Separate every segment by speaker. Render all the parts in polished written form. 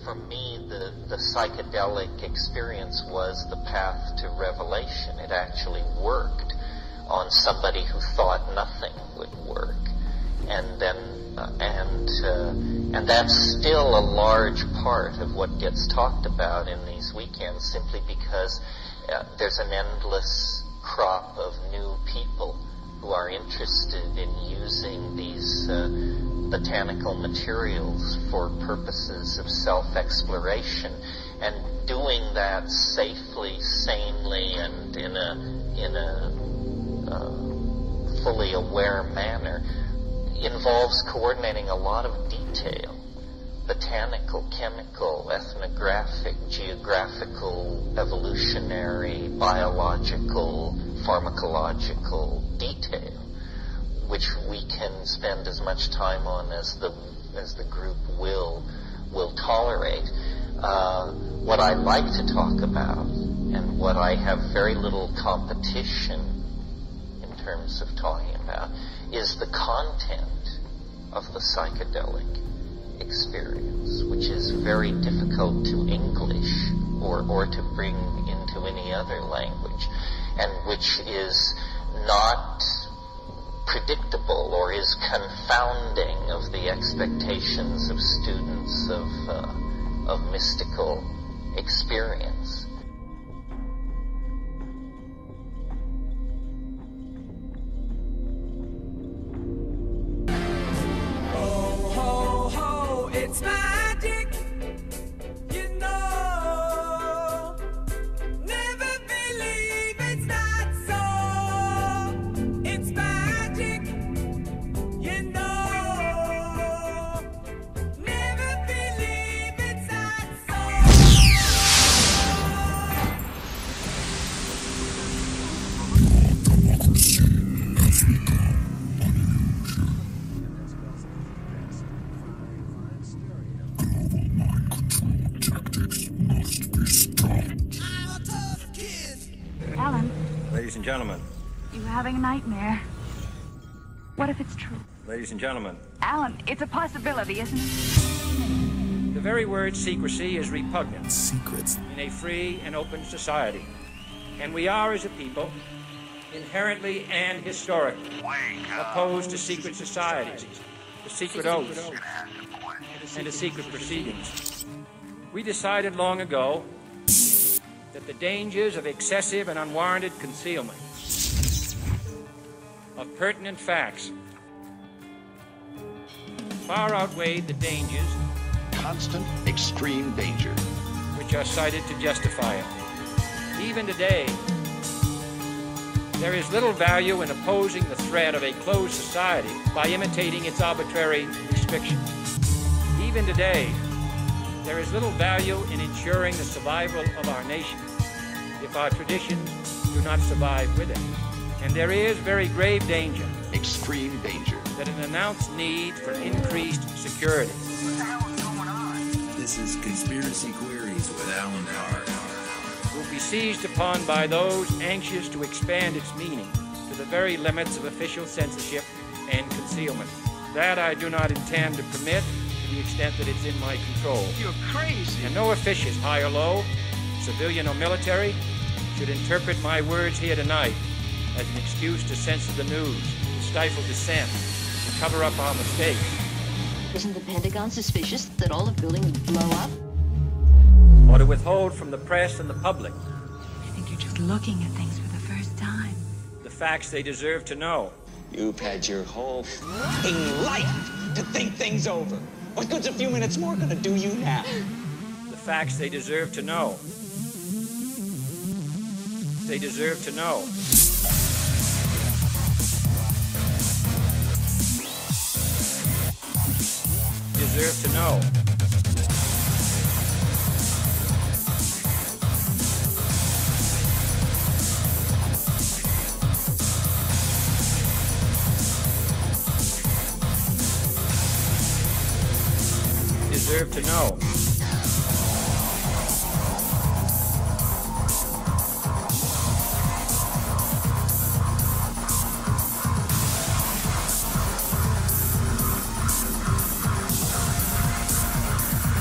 Speaker 1: for me, the psychedelic experience was the path to revelation. It actually worked on somebody who thought nothing would work. And then, and that's still a large part of what gets talked about in these weekends, simply because there's an endless crop of new people who are interested in using these botanical materials for purposes of self-exploration, and doing that safely, sanely, and in a fully aware manner involves coordinating a lot of detail: botanical, chemical, ethnographic, geographical, evolutionary, biological, pharmacological detail, which we can spend as much time on as the group will tolerate. What I like to talk about, and what I have very little competition in terms of talking about, is the content of the psychedelic experience, which is very difficult to English or to bring into any other language, and which is not predictable or is confounding of the expectations of students of mystical experience.
Speaker 2: It's magic, you know. Never believe it's not so. It's magic, you know. Never believe it's not so.
Speaker 3: Alan,
Speaker 4: Ladies and gentlemen,
Speaker 3: you having a nightmare? What if it's true?
Speaker 4: ladies and gentlemen,
Speaker 3: Alan, it's a possibility, isn't it?
Speaker 4: the very word secrecy is repugnant
Speaker 5: Secrets.
Speaker 4: in a free and open society. And we are, as a people, inherently and historically opposed to secret societies, to secret oaths, and to secret proceedings. We decided long ago that the dangers of excessive and unwarranted concealment of pertinent facts far outweighed the dangers
Speaker 6: Constant, extreme danger.
Speaker 4: which are cited to justify it. Even today, there is little value in opposing the threat of a closed society by imitating its arbitrary restrictions. Even today, there is little value in ensuring the survival of our nation if our traditions do not survive with it. And there is very grave danger,
Speaker 6: Extreme danger.
Speaker 4: that an announced need for increased security
Speaker 5: This is Conspiracy Queries with Alan Hart.
Speaker 4: will be seized upon by those anxious to expand its meaning to the very limits of official censorship and concealment. That I do not intend to permit to the extent that it's in my control.
Speaker 6: You're crazy.
Speaker 4: And no officious, high or low, civilian or military, should interpret my words here tonight as an excuse to censor the news, to stifle dissent, to cover up our mistakes.
Speaker 7: Isn't the Pentagon suspicious that all of building would blow up?
Speaker 4: Or to withhold from the press and the public
Speaker 3: I think you're just looking at things for the first time.
Speaker 4: the facts they deserve to know.
Speaker 8: You've had your whole f***ing life to think things over. What good's a few minutes more gonna do you now?
Speaker 4: The facts they deserve to know. They deserve to know. Deserve to know. Deserve to know.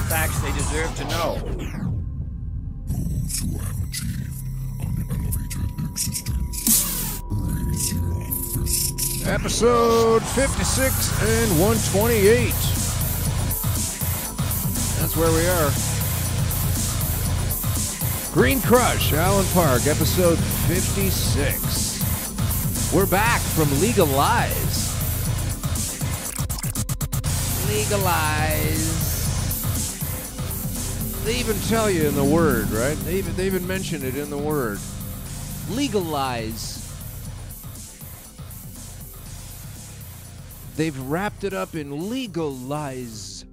Speaker 4: Facts they deserve deserve to know.
Speaker 9: Those who have achieved unelevated existence, raise your fists.
Speaker 10: Episode 56 and 128. That's where we are. Green Crush, Allen Park, episode 56. We're back from Legalize. Legalize. They even tell you in the word, right? They even mention it in the word. Legalize. They've wrapped it up in legalize.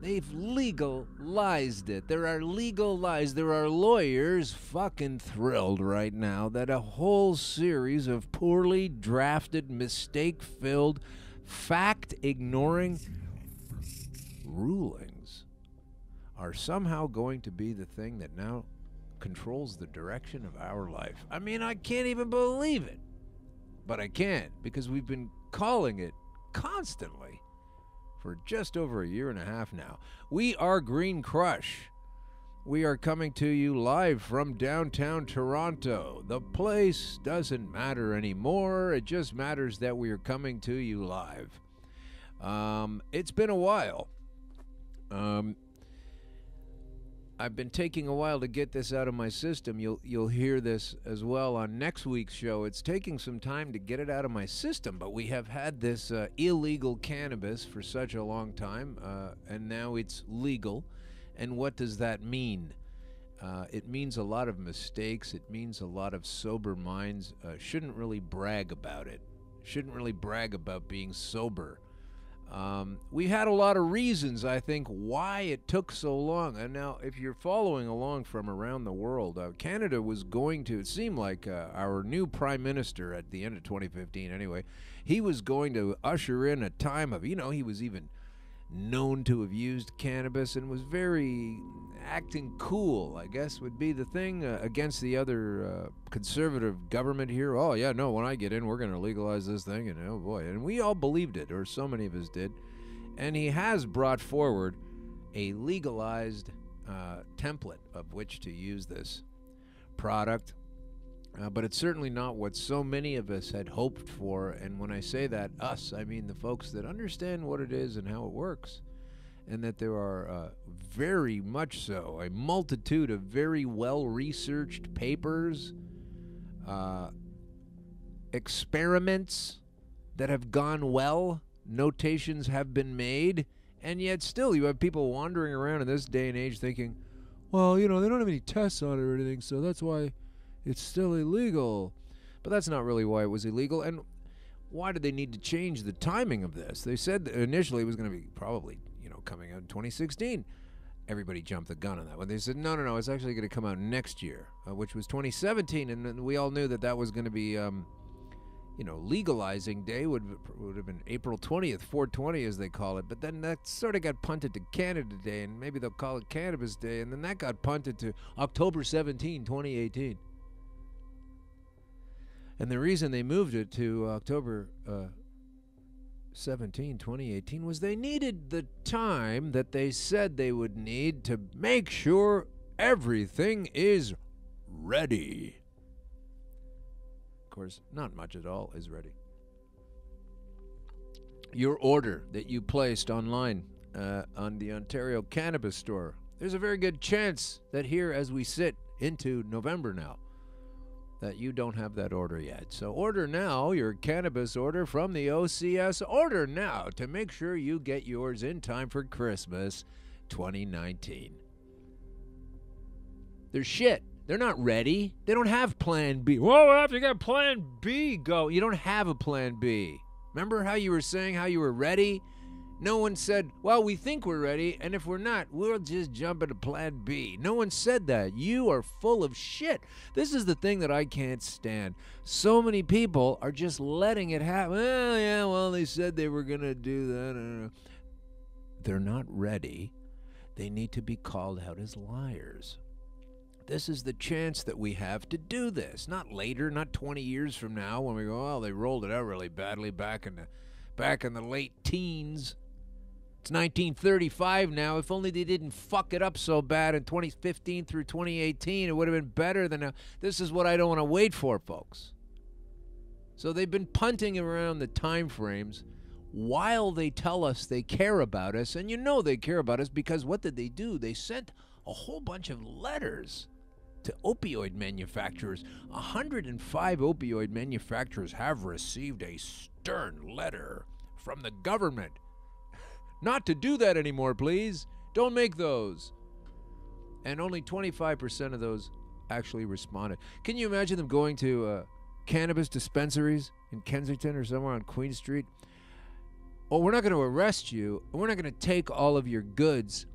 Speaker 10: They've legalized it. There are legal lies. There are lawyers fucking thrilled right now that a whole series of poorly drafted, mistake-filled, fact-ignoring rulings are somehow going to be the thing that now controls the direction of our life. I mean, I can't even believe it. But I can, because we've been calling it constantly for just over a year and a half now. We are Green Crush. We are coming to you live from downtown Toronto. The place doesn't matter anymore. It just matters that we are coming to you live. It's been a while. I've been taking a while to get this out of my system. You'll hear this as well on next week's show. It's taking some time to get it out of my system, but we have had this illegal cannabis for such a long time, and now it's legal. And what does that mean? It means a lot of mistakes. It means a lot of sober minds shouldn't really brag about it. Shouldn't really brag about being sober. We had a lot of reasons, I think, why it took so long. And now, if you're following along from around the world, Canada was going to, it seemed like our new prime minister at the end of 2015 anyway, he was going to usher in a time of, he was even known to have used cannabis and was very acting cool, I guess would be the thing, against the other conservative government here. Oh yeah, no, when I get in, we're going to legalize this thing, and oh boy, and we all believed it, or so many of us did. And he has brought forward a legalized template of which to use this product, but it's certainly not what so many of us had hoped for. And when I say that, us, I mean the folks that understand what it is and how it works, and that there are very much so a multitude of very well-researched papers, experiments that have gone well, notations have been made, and yet still you have people wandering around in this day and age thinking, well, they don't have any tests on it or anything, so that's why it's still illegal. But that's not really why it was illegal. And why did they need to change the timing of this? They said that initially it was going to be probably, coming out in 2016. Everybody jumped the gun on that one. They said, no, it's actually going to come out next year, which was 2017. And we all knew that was going to be, legalizing day would have been April 20th, 420 as they call it. But then that sort of got punted to Canada Day, and maybe they'll call it Cannabis Day. And then that got punted to October 17, 2018. And the reason they moved it to October 17, 2018 was they needed the time that they said they would need to make sure everything is ready. Of course, not much at all is ready. Your order that you placed online on the Ontario Cannabis Store, there's a very good chance that here as we sit into November now, that you don't have that order yet. So order now your cannabis order from the OCS. Order now to make sure you get yours in time for Christmas 2019. They're shit. They're not ready. They don't have Plan B. Well, we'll have to get Plan B go. You don't have a Plan B. Remember how you were saying how you were ready? No one said, well, we think we're ready, and if we're not, we'll just jump into Plan B. No one said that. You are full of shit. This is the thing that I can't stand. So many people are just letting it happen. Oh, yeah, well, they said they were going to do that. They're not ready. They need to be called out as liars. This is the chance that we have to do this. Not later, not 20 years from now when we go, oh, they rolled it out really badly back in the late teens. It's 1935 now. If only they didn't fuck it up so bad in 2015 through 2018, it would have been better than now. This is what I don't want to wait for, folks. So they've been punting around the time frames while they tell us they care about us. And you know they care about us because what did they do? They sent a whole bunch of letters to opioid manufacturers. 105 opioid manufacturers have received a stern letter from the government. Not to do that anymore, please. Don't make those. And only 25% of those actually responded. Can you imagine them going to cannabis dispensaries in Kensington or somewhere on Queen Street? Oh, we're not going to arrest you. We're not going to take all of your goods.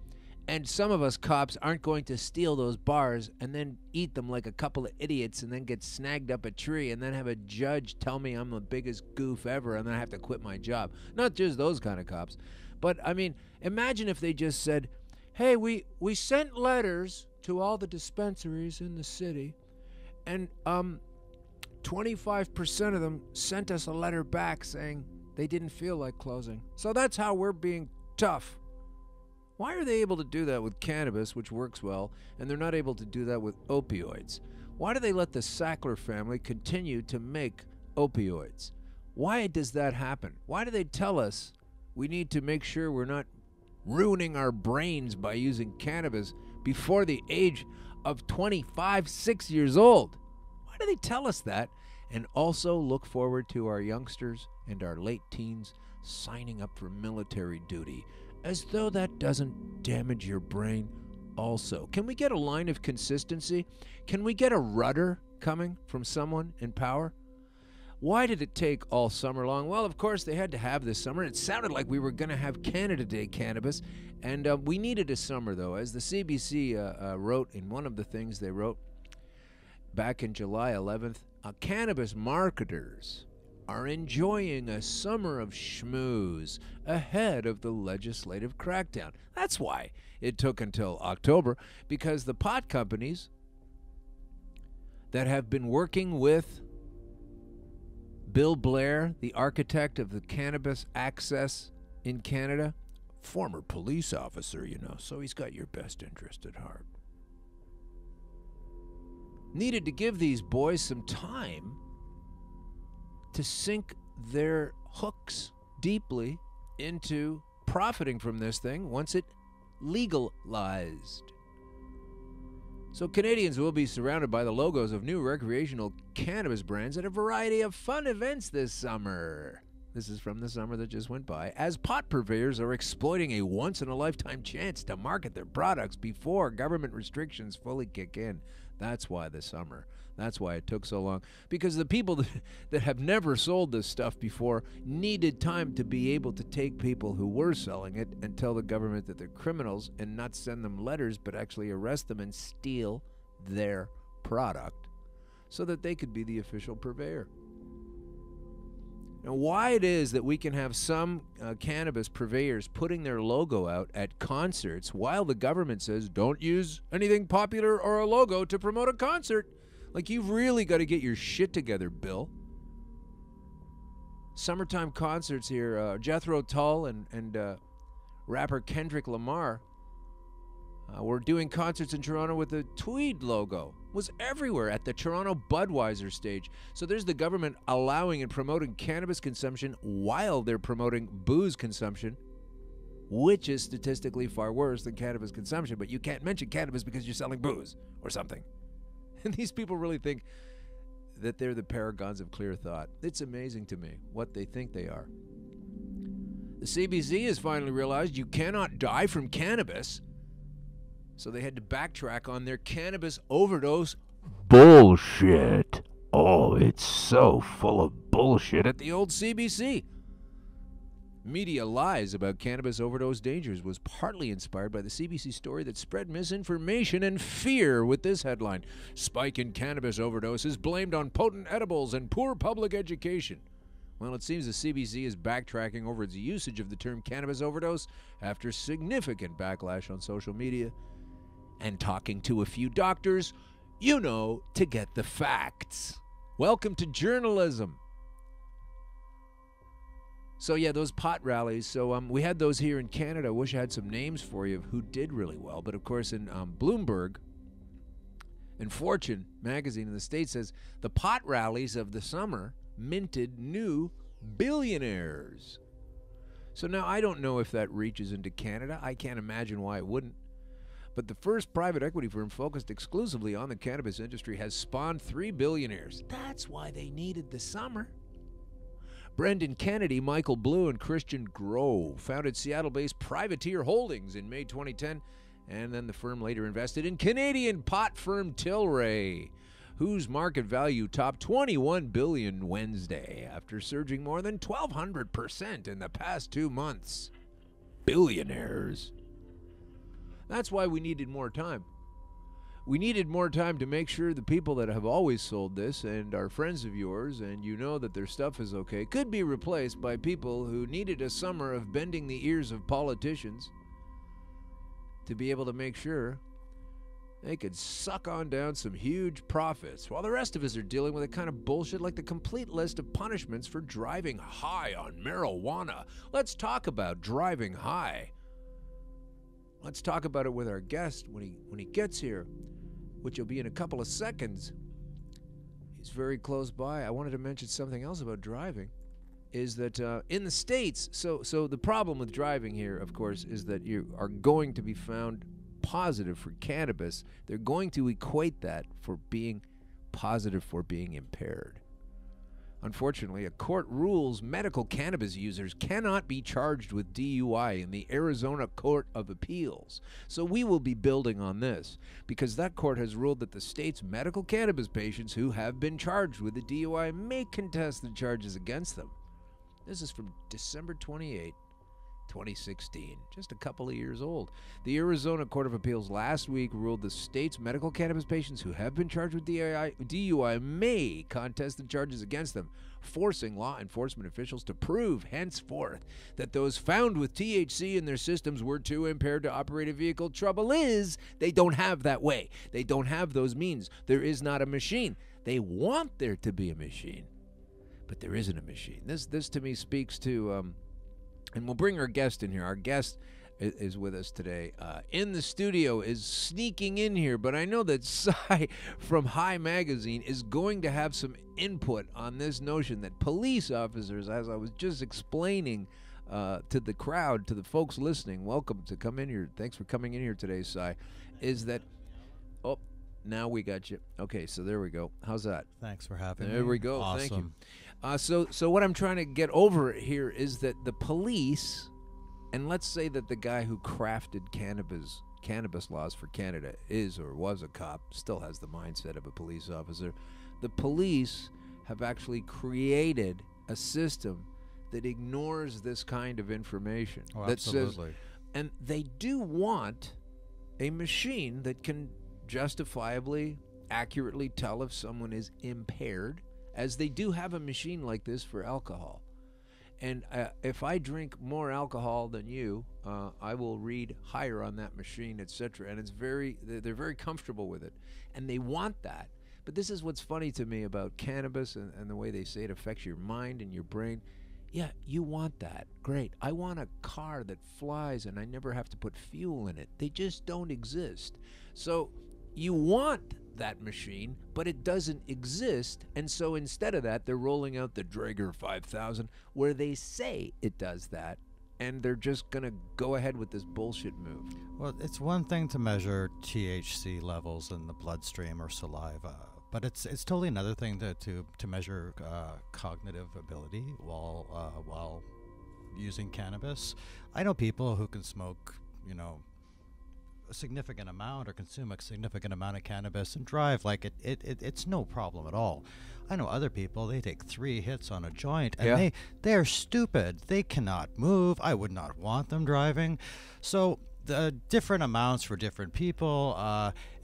Speaker 10: And some of us cops aren't going to steal those bars and then eat them like a couple of idiots and then get snagged up a tree and then have a judge tell me I'm the biggest goof ever and then I have to quit my job. Not just those kind of cops. But, I mean, imagine if they just said, hey, we sent letters to all the dispensaries in the city, and 25% of them sent us a letter back saying they didn't feel like closing. So that's how we're being tough. Why are they able to do that with cannabis, which works well, and they're not able to do that with opioids? Why do they let the Sackler family continue to make opioids? Why does that happen? Why do they tell us we need to make sure we're not ruining our brains by using cannabis before the age of 25, 6 years old? Why do they tell us that? And also look forward to our youngsters and our late teens signing up for military duty, as though that doesn't damage your brain also. Can we get a line of consistency? Can we get a rudder coming from someone in power? Why did it take all summer long? Well, of course, they had to have this summer. It sounded like we were going to have Canada Day cannabis, and we needed a summer, though. As the CBC wrote in one of the things they wrote back in July 11th, cannabis marketers are enjoying a summer of schmooze ahead of the legislative crackdown. That's why it took until October, because the pot companies that have been working with Bill Blair, the architect of the cannabis access in Canada, former police officer, you know, so he's got your best interest at heart, needed to give these boys some time to sink their hooks deeply into profiting from this thing once it legalized. So Canadians will be surrounded by the logos of new recreational cannabis brands at a variety of fun events this summer. This is from the summer that just went by, as pot purveyors are exploiting a once-in-a-lifetime chance to market their products before government restrictions fully kick in. That's why the summer. That's why it took so long. Because the people that have never sold this stuff before needed time to be able to take people who were selling it and tell the government that they're criminals and not send them letters, but actually arrest them and steal their product so that they could be the official purveyor. Now, why it is that we can have some cannabis purveyors putting their logo out at concerts while the government says don't use anything popular or a logo to promote a concert. Like, you've really got to get your shit together, Bill. Summertime concerts here, Jethro Tull and rapper Kendrick Lamar were doing concerts in Toronto with the Tweed logo. Was everywhere at the Toronto Budweiser stage. So there's the government allowing and promoting cannabis consumption while they're promoting booze consumption, which is statistically far worse than cannabis consumption. But you can't mention cannabis because you're selling booze or something. And these people really think that they're the paragons of clear thought. It's amazing to me what they think they are. The CBC has finally realized you cannot die from cannabis, so they had to backtrack on their cannabis overdose bullshit. Oh, it's so full of bullshit at the old CBC. Media lies about cannabis overdose dangers was partly inspired by the CBC story that spread misinformation and fear with this headline: spike in cannabis overdoses blamed on potent edibles and poor public education. Well, it seems the CBC is backtracking over its usage of the term cannabis overdose after significant backlash on social media and talking to a few doctors, you know, to get the facts. Welcome to journalism. So yeah, those pot rallies. So we had those here in Canada. I wish I had some names for you of who did really well. But of course, in Bloomberg and Fortune magazine in the States says the pot rallies of the summer minted new billionaires. So now I don't know if that reaches into Canada. I can't imagine why it wouldn't. But the first private equity firm focused exclusively on the cannabis industry has spawned 3 billionaires. That's why they needed the summer. Brendan Kennedy, Michael Blue, and Christian Grove founded Seattle-based Privateer Holdings in May 2010, and then the firm later invested in Canadian pot firm Tilray, whose market value topped $21 billion Wednesday after surging more than 1,200% in the past 2 months. Billionaires. That's why we needed more time. We needed more time to make sure the people that have always sold this and are friends of yours and you know that their stuff is okay could be replaced by people who needed a summer of bending the ears of politicians to be able to make sure they could suck on down some huge profits while the rest of us are dealing with a kind of bullshit like the complete list of punishments for driving high on marijuana. Let's talk about driving high. Let's talk about it with our guest when he gets here, which will be in a couple of seconds. He's very close by. I wanted to mention something else about driving, is that in the States, so the problem with driving here, of course, is that you are going to be found positive for cannabis. They're going to equate that for being positive for being impaired. Unfortunately, a court rules medical cannabis users cannot be charged with DUI in the Arizona Court of Appeals. So we will be building on this, because that court has ruled that the state's medical cannabis patients who have been charged with a DUI may contest the charges against them. This is from December 28, 2016, just a couple of years old. The Arizona Court of Appeals last week ruled the state's medical cannabis patients who have been charged with DUI may contest the charges against them, forcing law enforcement officials to prove henceforth that those found with THC in their systems were too impaired to operate a vehicle. Trouble is, they don't have that way. They don't have those means. There is not a machine. They want there to be a machine, but there isn't a machine. This to me speaks to... and we'll bring our guest in here. Our guest is with us today. In the studio is sneaking in here, but I know that Cy from High Magazine is going to have some input on this notion that police officers, as I was just explaining to the crowd, to the folks listening, welcome to come in here. Thanks for coming in here today, Cy. Is that... Oh, now we got you. Okay, so there we go. How's that?
Speaker 11: Thanks for having me.
Speaker 10: There we go.
Speaker 11: Awesome.
Speaker 10: Thank you. So what I'm trying to get over here is that the police, and let's say that the guy who crafted cannabis laws for Canada is or was a cop, still has the mindset of a police officer. The police have actually created a system that ignores this kind of information.
Speaker 11: Oh,
Speaker 10: that
Speaker 11: absolutely.
Speaker 10: Says, and they do want a machine that can justifiably, accurately tell if someone is impaired, as they do have a machine like this for alcohol. And if I drink more alcohol than you, I will read higher on that machine, etc. And they're very comfortable with it. And they want that. But this is what's funny to me about cannabis and the way they say it affects your mind and your brain. Yeah, you want that. Great. I want a car that flies and I never have to put fuel in it. They just don't exist. So you want that machine, but it doesn't exist, and so instead of that, they're rolling out the Draeger 5000, where they say it does that, and they're just gonna go ahead with this bullshit move.
Speaker 11: Well, it's one thing to measure THC levels in the bloodstream or saliva, but it's totally another thing to measure cognitive ability while using cannabis. I know people who can smoke, a significant amount or consume a significant amount of cannabis and drive like it's no problem at all. I know other people, they take 3 hits on a joint and they're stupid. They cannot move. I would not want them driving. So the different amounts for different people,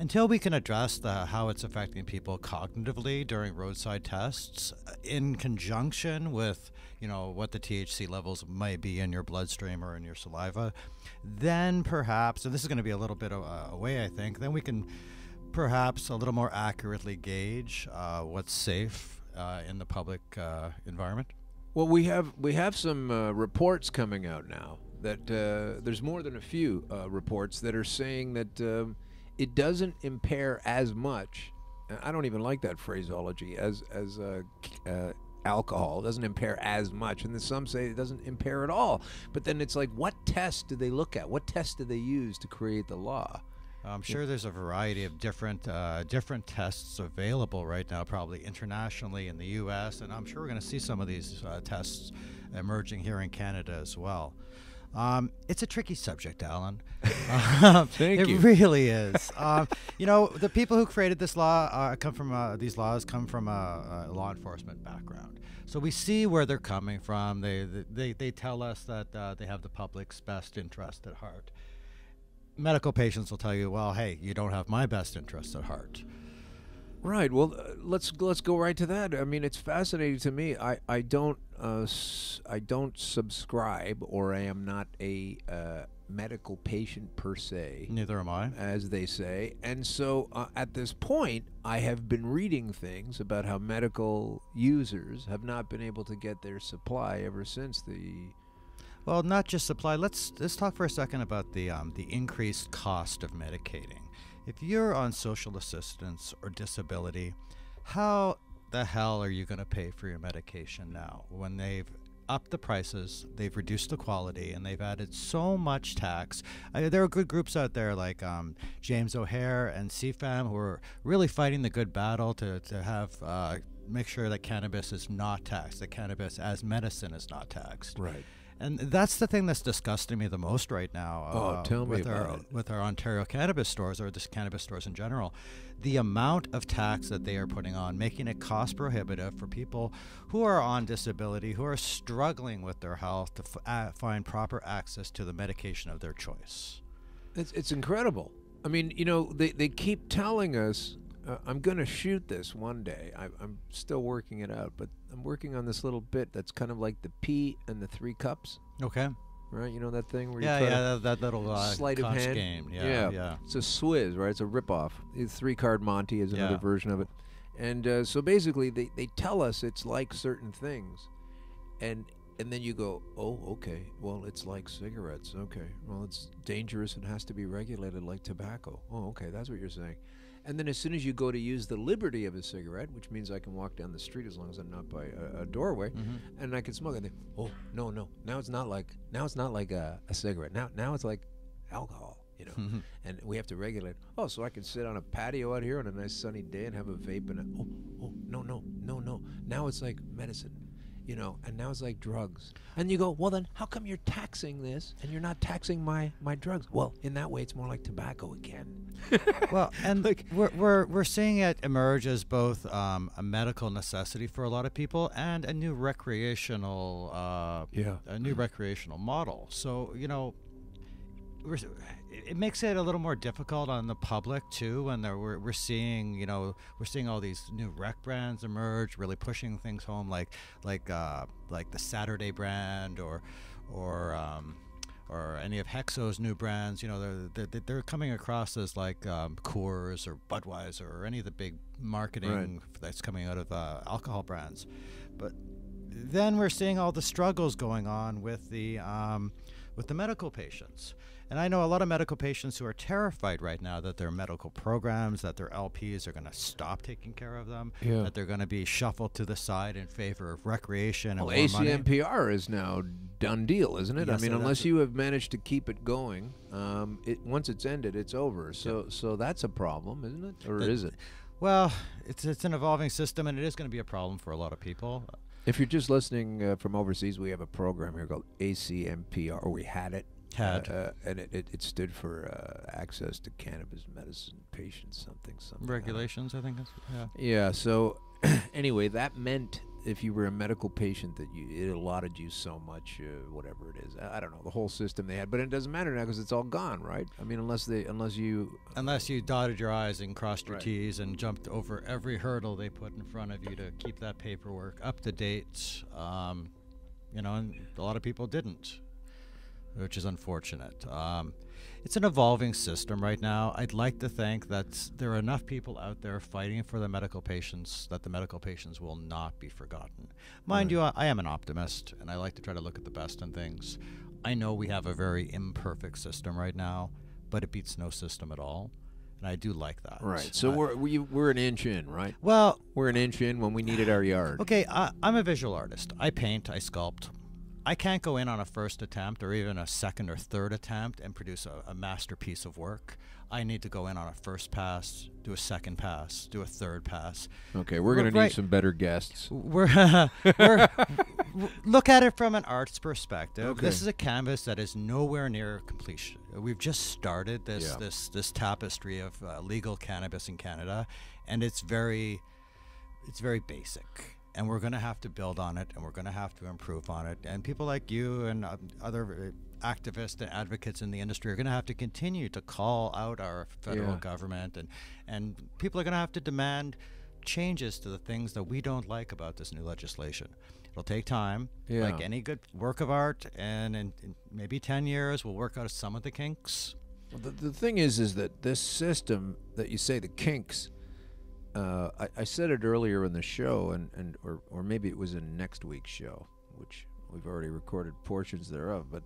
Speaker 11: until we can address how it's affecting people cognitively during roadside tests in conjunction with what the THC levels might be in your bloodstream or in your saliva, then perhaps, and this is going to be a little bit away, I think, then we can perhaps a little more accurately gauge what's safe in the public environment.
Speaker 10: Well, we have some reports coming out now that there's more than a few reports that are saying that it doesn't impair as much. I don't even like that phraseology as alcohol. It doesn't impair as much, and then some say it doesn't impair at all. But then it's like, what test do they look at? What test do they use to create the law?
Speaker 11: I'm sure there's a variety of different tests available right now, probably internationally in the U.S., and I'm sure we're going to see some of these tests emerging here in Canada as well. It's a tricky subject, Alan.
Speaker 10: Thank you.
Speaker 11: It really is. The people who created this law come from a law enforcement background. So we see where they're coming from. They tell us that they have the public's best interest at heart. Medical patients will tell you, well, hey, you don't have my best interest at heart.
Speaker 10: Right. Well, let's go right to that. I mean, it's fascinating to me. I don't subscribe, or I am not a medical patient per se.
Speaker 11: Neither am I,
Speaker 10: as they say. And so at this point, I have been reading things about how medical users have not been able to get their supply ever since the.
Speaker 11: Well, not just supply. Let's talk for a second about the increased cost of medicating. If you're on social assistance or disability, how the hell are you going to pay for your medication now when they've upped the prices, they've reduced the quality, and they've added so much tax? There are good groups out there like James O'Hare and CFAM who are really fighting the good battle to have make sure that cannabis is not taxed, that cannabis as medicine is not taxed.
Speaker 10: Right.
Speaker 11: And that's the thing that's disgusting me the most right now.
Speaker 10: Tell me about it.
Speaker 11: With our Ontario cannabis stores, or just cannabis stores in general, the amount of tax that they are putting on, making it cost prohibitive for people who are on disability, who are struggling with their health to find proper access to the medication of their choice.
Speaker 10: It's incredible. I mean, they keep telling us, I'm going to shoot this one day. I'm still working it out, but I'm working on this little bit that's kind of like the pea and the 3 cups.
Speaker 11: Okay.
Speaker 10: Right? You know that thing where you
Speaker 11: that little
Speaker 10: sleight of hand
Speaker 11: game.
Speaker 10: Yeah. It's a Swizz, right? It's a ripoff. The 3-card Monty is another version of it. And so basically they tell us it's like certain things. And then you go, oh, okay, well, it's like cigarettes. Okay, well, it's dangerous and has to be regulated like tobacco. Oh, okay, that's what you're saying. And then as soon as you go to use the liberty of a cigarette, which means I can walk down the street as long as I'm not by a doorway, and I can smoke it. Oh, no, now it's not like a cigarette. Now it's like alcohol, and we have to regulate. Oh, so I can sit on a patio out here on a nice sunny day and have a vape and no. Now it's like medicine. And now it's like drugs. And you go, well, then how come you're taxing this and you're not taxing my drugs? Well, in that way, it's more like tobacco again.
Speaker 11: Well, and we're seeing it emerge as both a medical necessity for a lot of people and a new recreational model. So it makes it a little more difficult on the public too, when we're seeing all these new rec brands emerge, really pushing things home, like the Saturday brand or any of Hexo's new brands. They're coming across as like Coors or Budweiser or any of the big marketing that's coming out of alcohol brands. But then we're seeing all the struggles going on with the medical patients. And I know a lot of medical patients who are terrified right now that their medical programs, that their LPs are going to stop taking care of them, that they're going to be shuffled to the side in favor of recreation and more money.
Speaker 10: ACMPR is now done deal, isn't it?
Speaker 11: Yes,
Speaker 10: I mean, unless you have managed to keep it going, once it's ended, it's over. So that's a problem, isn't it? Or is it?
Speaker 11: Well, it's an evolving system, and it is going to be a problem for a lot of people.
Speaker 10: If you're just listening from overseas, we have a program here called ACMPR, or we had it. And it stood for access to cannabis medicine patients, something.
Speaker 11: Regulations, I think.
Speaker 10: Yeah. So anyway, that meant if you were a medical patient that it allotted you so much, whatever it is. I don't know the whole system they had, but it doesn't matter now because it's all gone, right? I mean, unless you
Speaker 11: dotted your I's and crossed your T's and jumped over every hurdle they put in front of you to keep that paperwork up to date. And a lot of people didn't. which is unfortunate. It's an evolving system right now. I'd like to think that there are enough people out there fighting for the medical patients that the medical patients will not be forgotten. Mind you, I am an optimist, and I like to try to look at the best in things. I know we have a very imperfect system right now, but it beats no system at all, and I do like that.
Speaker 10: Right. So we're an inch in, right?
Speaker 11: Well,
Speaker 10: we're an inch in when we needed our yard.
Speaker 11: Okay, I'm a visual artist. I paint, I sculpt. I can't go in on a first attempt or even a second or third attempt and produce a masterpiece of work. I need to go in on a first pass, do a second pass, do a third pass.
Speaker 10: Okay, we're going to need some better guests.
Speaker 11: We're look at it from an arts perspective. Okay. This is a canvas that is nowhere near completion. We've just started this tapestry of legal cannabis in Canada, and it's very basic. And we're going to have to build on it, and we're going to have to improve on it. And people like you and other activists and advocates in the industry are going to have to continue to call out our federal government, and people are going to have to demand changes to the things that we don't like about this new legislation. It'll take time, like any good work of art, and in maybe 10 years we'll work out some of the kinks.
Speaker 10: Well, the thing is that this system that you say, the kinks, I said it earlier in the show, or maybe it was in next week's show, which we've already recorded portions thereof, but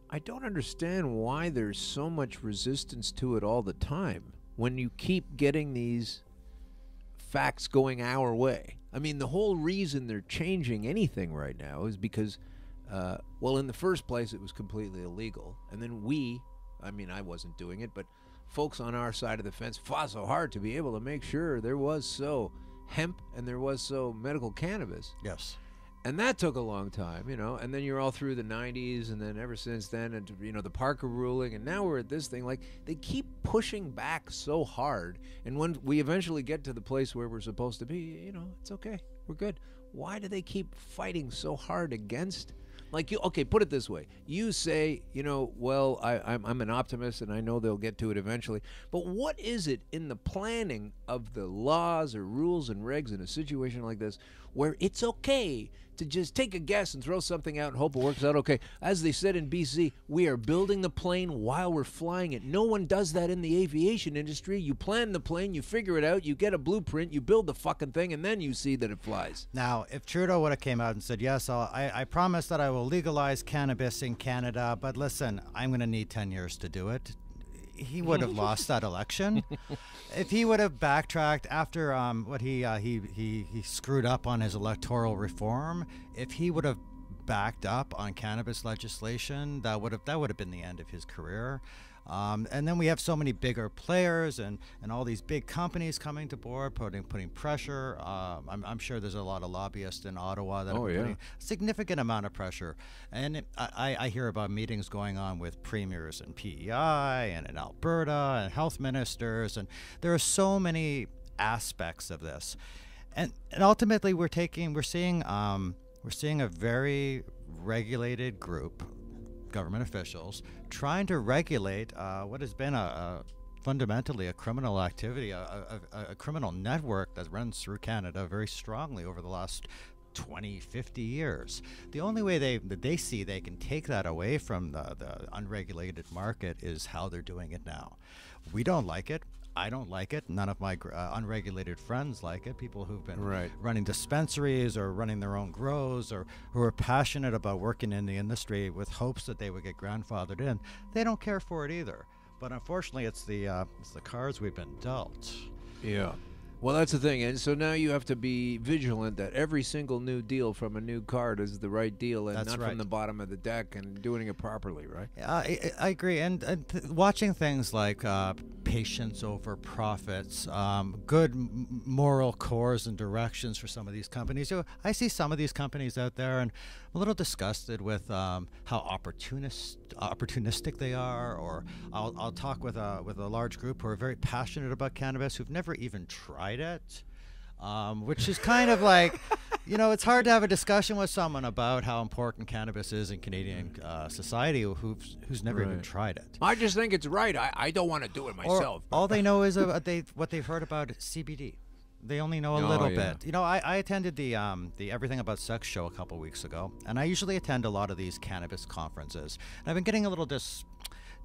Speaker 10: I don't understand why there's so much resistance to it all the time when you keep getting these facts going our way. I mean, the whole reason they're changing anything right now is because, well, in the first place, it was completely illegal, and then I wasn't doing it, but folks on our side of the fence fought so hard to be able to make sure there was so hemp and there was so medical cannabis.
Speaker 11: Yes.
Speaker 10: And that took a long time, and then you're all through the 90s, and then ever since then, and the Parker ruling, and now we're at this thing. Like, they keep pushing back so hard, and when we eventually get to the place where we're supposed to be, it's okay, we're good. Why do they keep fighting so hard against? Like, put it this way. You say, well, I'm an optimist, and I know they'll get to it eventually. But what is it in the planning of the laws or rules and regs in a situation like this where it's okay to just take a guess and throw something out and hope it works out okay? As they said in BC, we are building the plane while we're flying it. No one does that in the aviation industry. You plan the plane, you figure it out, you get a blueprint, you build the fucking thing, and then you see that it flies.
Speaker 11: Now, if Trudeau would have came out and said, yes, I promise that I will legalize cannabis in Canada, but listen, I'm going to need 10 years to do it, he would have lost that election. If he would have backtracked after what he screwed up on his electoral reform, if he would have backed up on cannabis legislation, that would have been the end of his career. And then we have so many bigger players and all these big companies coming to board, putting pressure. I'm sure there's a lot of lobbyists in Ottawa that are putting a significant amount of pressure. And I hear about meetings going on with premiers in PEI and in Alberta and health ministers, and there are so many aspects of this. And ultimately we're seeing a very regulated group, government officials, trying to regulate what has been fundamentally a criminal activity, a criminal network that runs through Canada very strongly over the last 20, 50 years. The only way they see they can take that away from the unregulated market is how they're doing it now. We don't like it. I don't like it. None of my unregulated friends like it. People who've been running dispensaries or running their own grows, or who are passionate about working in the industry with hopes that they would get grandfathered in, they don't care for it either. But unfortunately, it's the cards we've been dealt.
Speaker 10: Yeah. Well, that's the thing. And so now you have to be vigilant that every single new deal from a new card is the right deal, and not from the bottom of the deck, and doing it properly, right?
Speaker 11: I agree. And watching things like patience over profits, good moral cores and directions for some of these companies. So I see some of these companies out there, and I'm a little disgusted with how opportunistic they are. Or I'll talk with a large group who are very passionate about cannabis, who've never even tried it, which is kind of like, it's hard to have a discussion with someone about how important cannabis is in Canadian society who's never even tried it.
Speaker 10: I just think it's right. I don't want to do it myself.
Speaker 11: All they know is what they've heard about CBD. They only know a little bit. You know, I attended the Everything About Sex show a couple weeks ago, and I usually attend a lot of these cannabis conferences. And I've been getting a little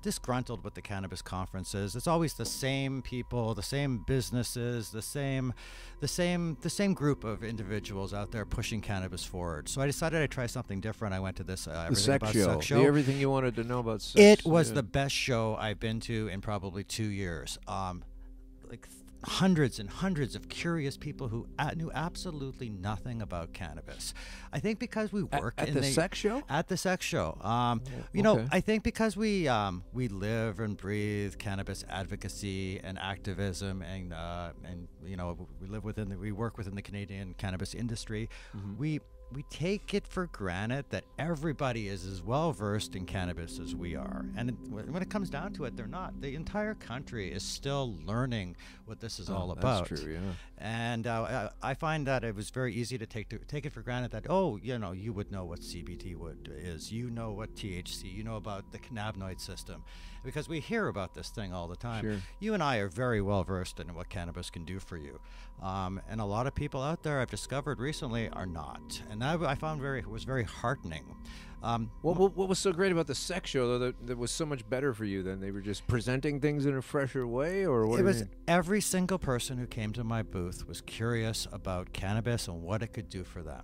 Speaker 11: disgruntled with the cannabis conferences. It's always the same people, the same businesses, the same group of individuals out there pushing cannabis forward. So I decided I'd try something different. I went to this Everything About Sex show.
Speaker 10: The everything you wanted to know about sex.
Speaker 11: It was the best show I've been to in probably 2 years. Hundreds and hundreds of curious people who knew absolutely nothing about cannabis. I think because we work
Speaker 10: at the sex show.
Speaker 11: At the sex show, you know, I think because we live and breathe cannabis advocacy and activism, and you know, we work within the Canadian cannabis industry. We take it for granted that everybody is as well versed in cannabis as we are. And when it comes down to it, they're not. The entire country is still learning what this is all about.
Speaker 10: That's true, yeah.
Speaker 11: And I find that it was very easy to take it for granted that, you know, you would know what CBD is. You know what THC, you know about the cannabinoid system. Because we hear about this thing all the time.
Speaker 10: Sure.
Speaker 11: You and I are very well versed in what cannabis can do for you. And a lot of people out there I've discovered recently are not. And I found was very heartening.
Speaker 10: What was so great about the sex show, though, that was so much better for you than they were just presenting things in a fresher way? Or what? It was
Speaker 11: every single person who came to my booth was curious about cannabis and what it could do for them.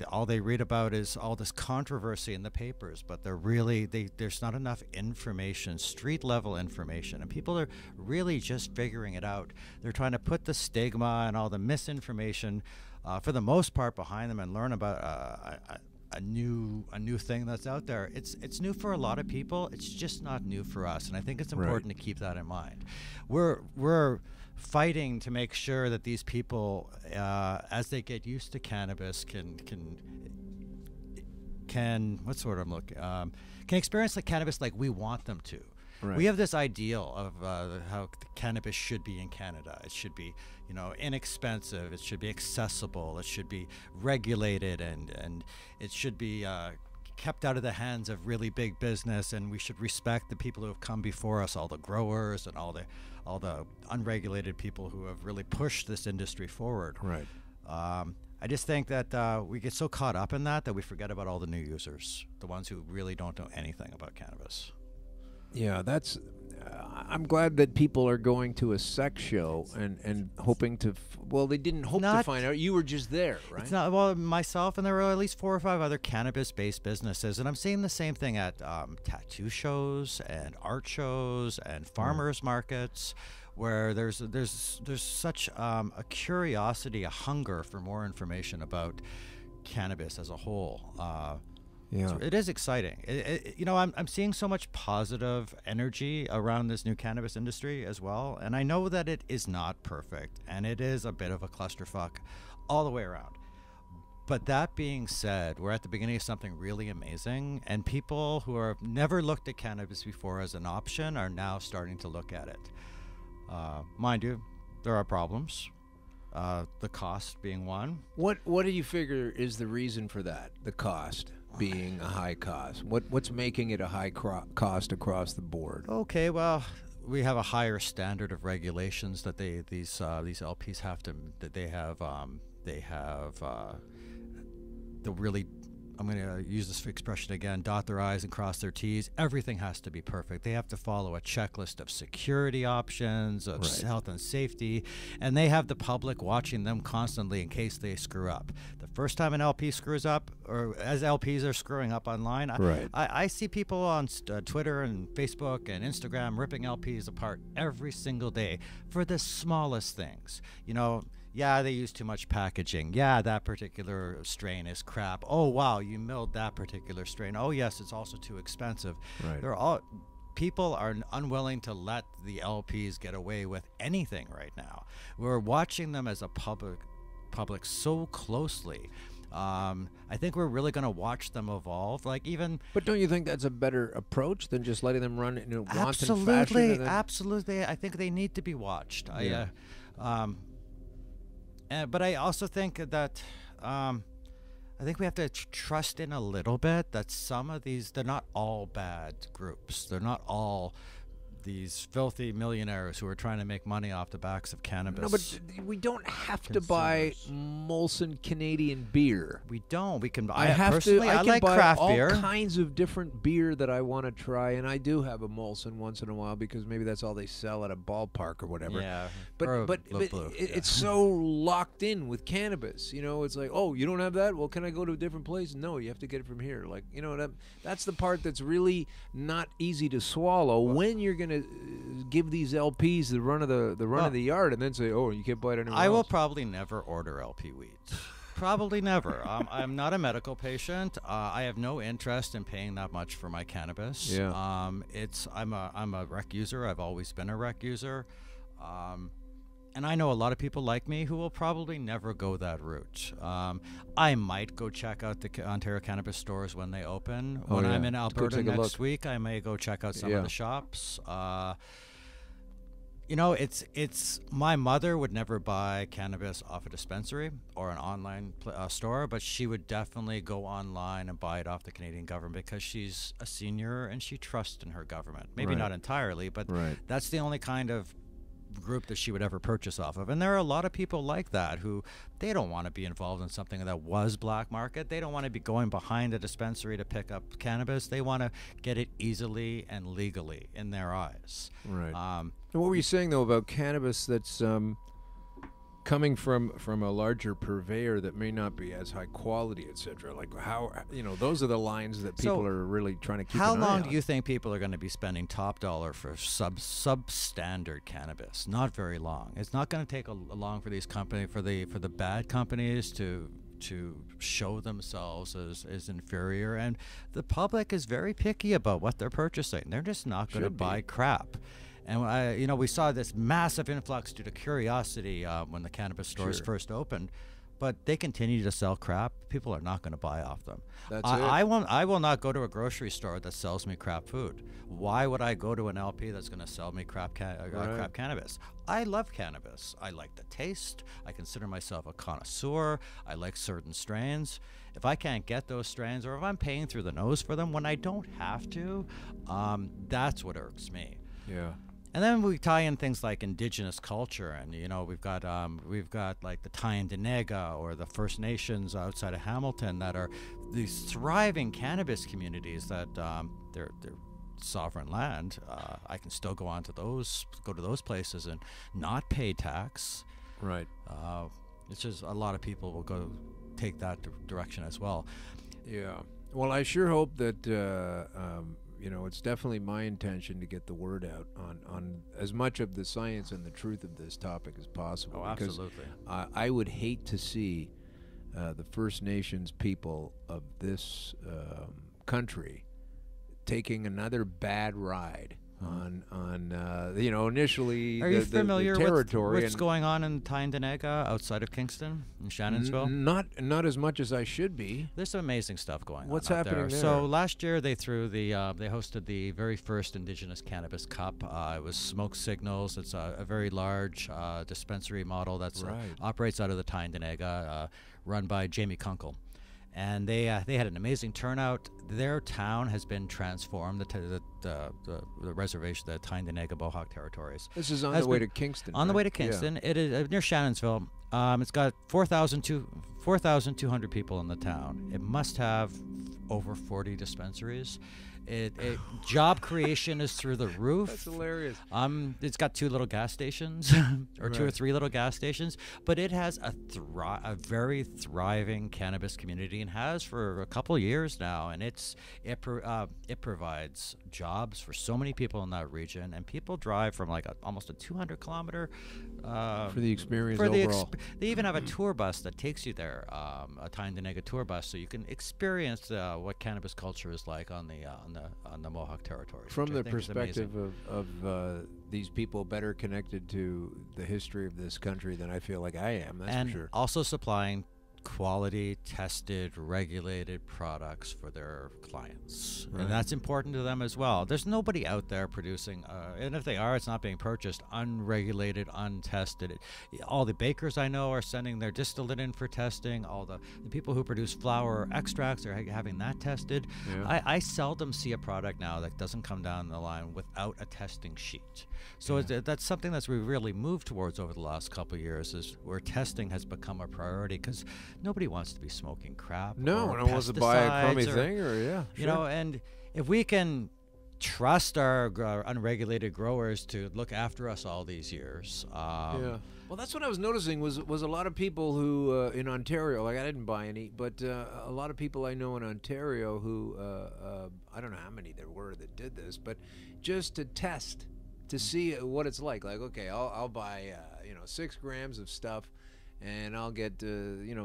Speaker 11: All they read about is all this controversy in the papers, but there's not enough information, street level information, and people are really just figuring it out. They're trying to put the stigma and all the misinformation, for the most part, behind them and learn about a new thing that's out there. It's new for a lot of people. It's just not new for us, and I think it's important to keep that in mind. We're fighting to make sure that these people, as they get used to cannabis, can experience like cannabis like we want them to. Right. We have this ideal of how cannabis should be in Canada. It should be, you know, inexpensive. It should be accessible. It should be regulated, and it should be kept out of the hands of really big business. And we should respect the people who have come before us, all the growers and all the unregulated people who have really pushed this industry forward.
Speaker 10: Right.
Speaker 11: I just think that we get so caught up in that we forget about all the new users, the ones who really don't know anything about cannabis.
Speaker 10: Yeah, that's. I'm glad that people are going to a sex show and hoping to. Well, they didn't hope to find out. You were just there, right?
Speaker 11: It's not. Well, myself and there were at least 4 or 5 other cannabis-based businesses, and I'm seeing the same thing at tattoo shows and art shows and farmers markets, where there's such a curiosity, a hunger for more information about cannabis as a whole.
Speaker 10: Yeah.
Speaker 11: So it is exciting. You know, I'm seeing so much positive energy around this new cannabis industry as well. And I know that it is not perfect, and it is a bit of a clusterfuck all the way around. But that being said, we're at the beginning of something really amazing, and people who have never looked at cannabis before as an option are now starting to look at it. Mind you, there are problems. The cost being one.
Speaker 10: What do you figure is the reason for that? The cost being a high cost. What's making it a high cost across the board?
Speaker 11: Okay, well, we have a higher standard of regulations that these LPs have to. That they have the really. I'm going to use this expression again, dot their I's and cross their T's. Everything has to be perfect. They have to follow a checklist of security options, of health and safety, and they have the public watching them constantly in case they screw up. The first time an LP screws up, or as LPs are screwing up online, I see people on Twitter and Facebook and Instagram ripping LPs apart every single day for the smallest things. You know, yeah, they use too much packaging. Yeah, that particular strain is crap. Oh, wow, you milled that particular strain. Oh, yes, it's also too expensive.
Speaker 10: Right.
Speaker 11: People are unwilling to let the LPs get away with anything right now. We're watching them as a public so closely. I think we're really going to watch them evolve.
Speaker 10: But don't you think that's a better approach than just letting them run in a wanton
Speaker 11: absolutely,
Speaker 10: fashion?
Speaker 11: Absolutely. I think they need to be watched.
Speaker 10: Yeah.
Speaker 11: But I also think that I think we have to trust in a little bit that some of these, they're not all bad groups. They're not all these filthy millionaires who are trying to make money off the backs of cannabis.
Speaker 10: No, but we don't have to buy Molson Canadian beer.
Speaker 11: We don't. We can.
Speaker 10: I have
Speaker 11: personally,
Speaker 10: to. I
Speaker 11: I
Speaker 10: can
Speaker 11: like
Speaker 10: buy
Speaker 11: craft
Speaker 10: all
Speaker 11: beer.
Speaker 10: kinds of different beer that I want to try, and I do have a Molson once in a while because maybe that's all they sell at a ballpark or whatever.
Speaker 11: Yeah.
Speaker 10: But it's so locked in with cannabis. You know, it's like, oh, you don't have that? Well, can I go to a different place? No, you have to get it from here. Like, you know, that's the part that's really not easy to swallow when you're going to give these LPs the run of the yard and then say, oh, you can't buy it anywhere
Speaker 11: I
Speaker 10: else.
Speaker 11: will probably never order LP weed. Probably never. I'm not a medical patient. I have no interest in paying that much for my cannabis.
Speaker 10: Yeah.
Speaker 11: I'm a rec user. I've always been a rec user. And I know a lot of people like me who will probably never go that route. I might go check out the Ontario cannabis stores when they open. When I'm in Alberta next week, I may go check out some of the shops. You know, it's my mother would never buy cannabis off a dispensary or an online store, but she would definitely go online and buy it off the Canadian government because she's a senior and she trusts in her government. Maybe not entirely, but that's the only kind of group that she would ever purchase off of. And there are a lot of people like that who they don't want to be involved in something that was black market. They don't want to be going behind a dispensary to pick up cannabis. They want to get it easily and legally in their eyes.
Speaker 10: Right. And what were you saying though about cannabis that's coming from a larger purveyor that may not be as high quality, etc.? Like how, you know, those are the lines that people are really trying to keep
Speaker 11: How
Speaker 10: an eye
Speaker 11: long
Speaker 10: on.
Speaker 11: do you think people are going to be spending top dollar for substandard cannabis? Not very long. It's not going to take long for these companies, for the bad companies to show themselves as inferior, and the public is very picky about what they're purchasing. They're just not going to buy crap. And you know, we saw this massive influx due to curiosity when the cannabis stores first opened, but they continue to sell crap. People are not going to buy off them. I will not go to a grocery store that sells me crap food. Why would I go to an LP that's going to sell me crap cannabis? I love cannabis. I like the taste. I consider myself a connoisseur. I like certain strains. If I can't get those strains, or if I'm paying through the nose for them when I don't have to, that's what irks me.
Speaker 10: Yeah.
Speaker 11: And then we tie in things like indigenous culture, and you know, we've got like the Tyendinaga or the First Nations outside of Hamilton that are these thriving cannabis communities that they're sovereign land. I can still go to those places and not pay tax.
Speaker 10: Right.
Speaker 11: It's just a lot of people will take that direction as well.
Speaker 10: Yeah. Well, I sure hope that you know, it's definitely my intention to get the word out on as much of the science and the truth of this topic as possible.
Speaker 11: Oh, absolutely.
Speaker 10: I would hate to see the First Nations people of this country taking another bad ride on you know, initially
Speaker 11: Are you familiar
Speaker 10: the territory
Speaker 11: with what's going on in Tyendinaga outside of Kingston, in Shannonsville?
Speaker 10: Not as much as I should be.
Speaker 11: There's some amazing stuff going on.
Speaker 10: What's
Speaker 11: out
Speaker 10: happening there?
Speaker 11: So last year they threw they hosted the very first Indigenous Cannabis Cup. It was Smoke Signals. It's a very large dispensary model that operates out of the Tyendinaga, run by Jamie Kunkel. And they had an amazing turnout. Their town has been transformed. The reservation, the Tyendinaga Mohawk territories.
Speaker 10: This is on the way to Kingston.
Speaker 11: On the way to Kingston. It is near Shannonsville. It's got 4,200 people in the town. It must have over 40 dispensaries. Job creation is through the roof.
Speaker 10: That's hilarious.
Speaker 11: It's got 2 little gas stations, or 2 or 3 little gas stations, but it has a very thriving cannabis community, and has for a couple of years now. And it provides jobs for so many people in that region, and people drive from like almost a 200-kilometer
Speaker 10: for the experience overall.
Speaker 11: They even have a tour bus that takes you there, a Tyendinaga tour bus, so you can experience what cannabis culture is like on the Mohawk territory.
Speaker 10: From the perspective of these people better connected to the history of this country than I feel like I am, that's for sure.
Speaker 11: And also supplying quality, tested, regulated products for their clients. And that's important to them as well. There's nobody out there producing, and if they are, it's not being purchased, unregulated, untested. All the bakers I know are sending their distillate in for testing. All the people who produce flower extracts are having that tested.
Speaker 10: Yeah.
Speaker 11: I seldom see a product now that doesn't come down the line without a testing sheet. So that's something that's we really moved towards over the last couple of years, is where testing has become a priority, because nobody wants to be smoking crap.
Speaker 10: No,
Speaker 11: or
Speaker 10: one wants to buy a crummy
Speaker 11: pesticides
Speaker 10: thing, or
Speaker 11: you know. And if we can trust our unregulated growers to look after us all these years,
Speaker 10: yeah. Well, that's what I was noticing was a lot of people who in Ontario, like I didn't buy any, but a lot of people I know in Ontario who I don't know how many there were that did this, but just to test to see what it's like. Like, okay, I'll buy 6 grams of stuff, and I'll get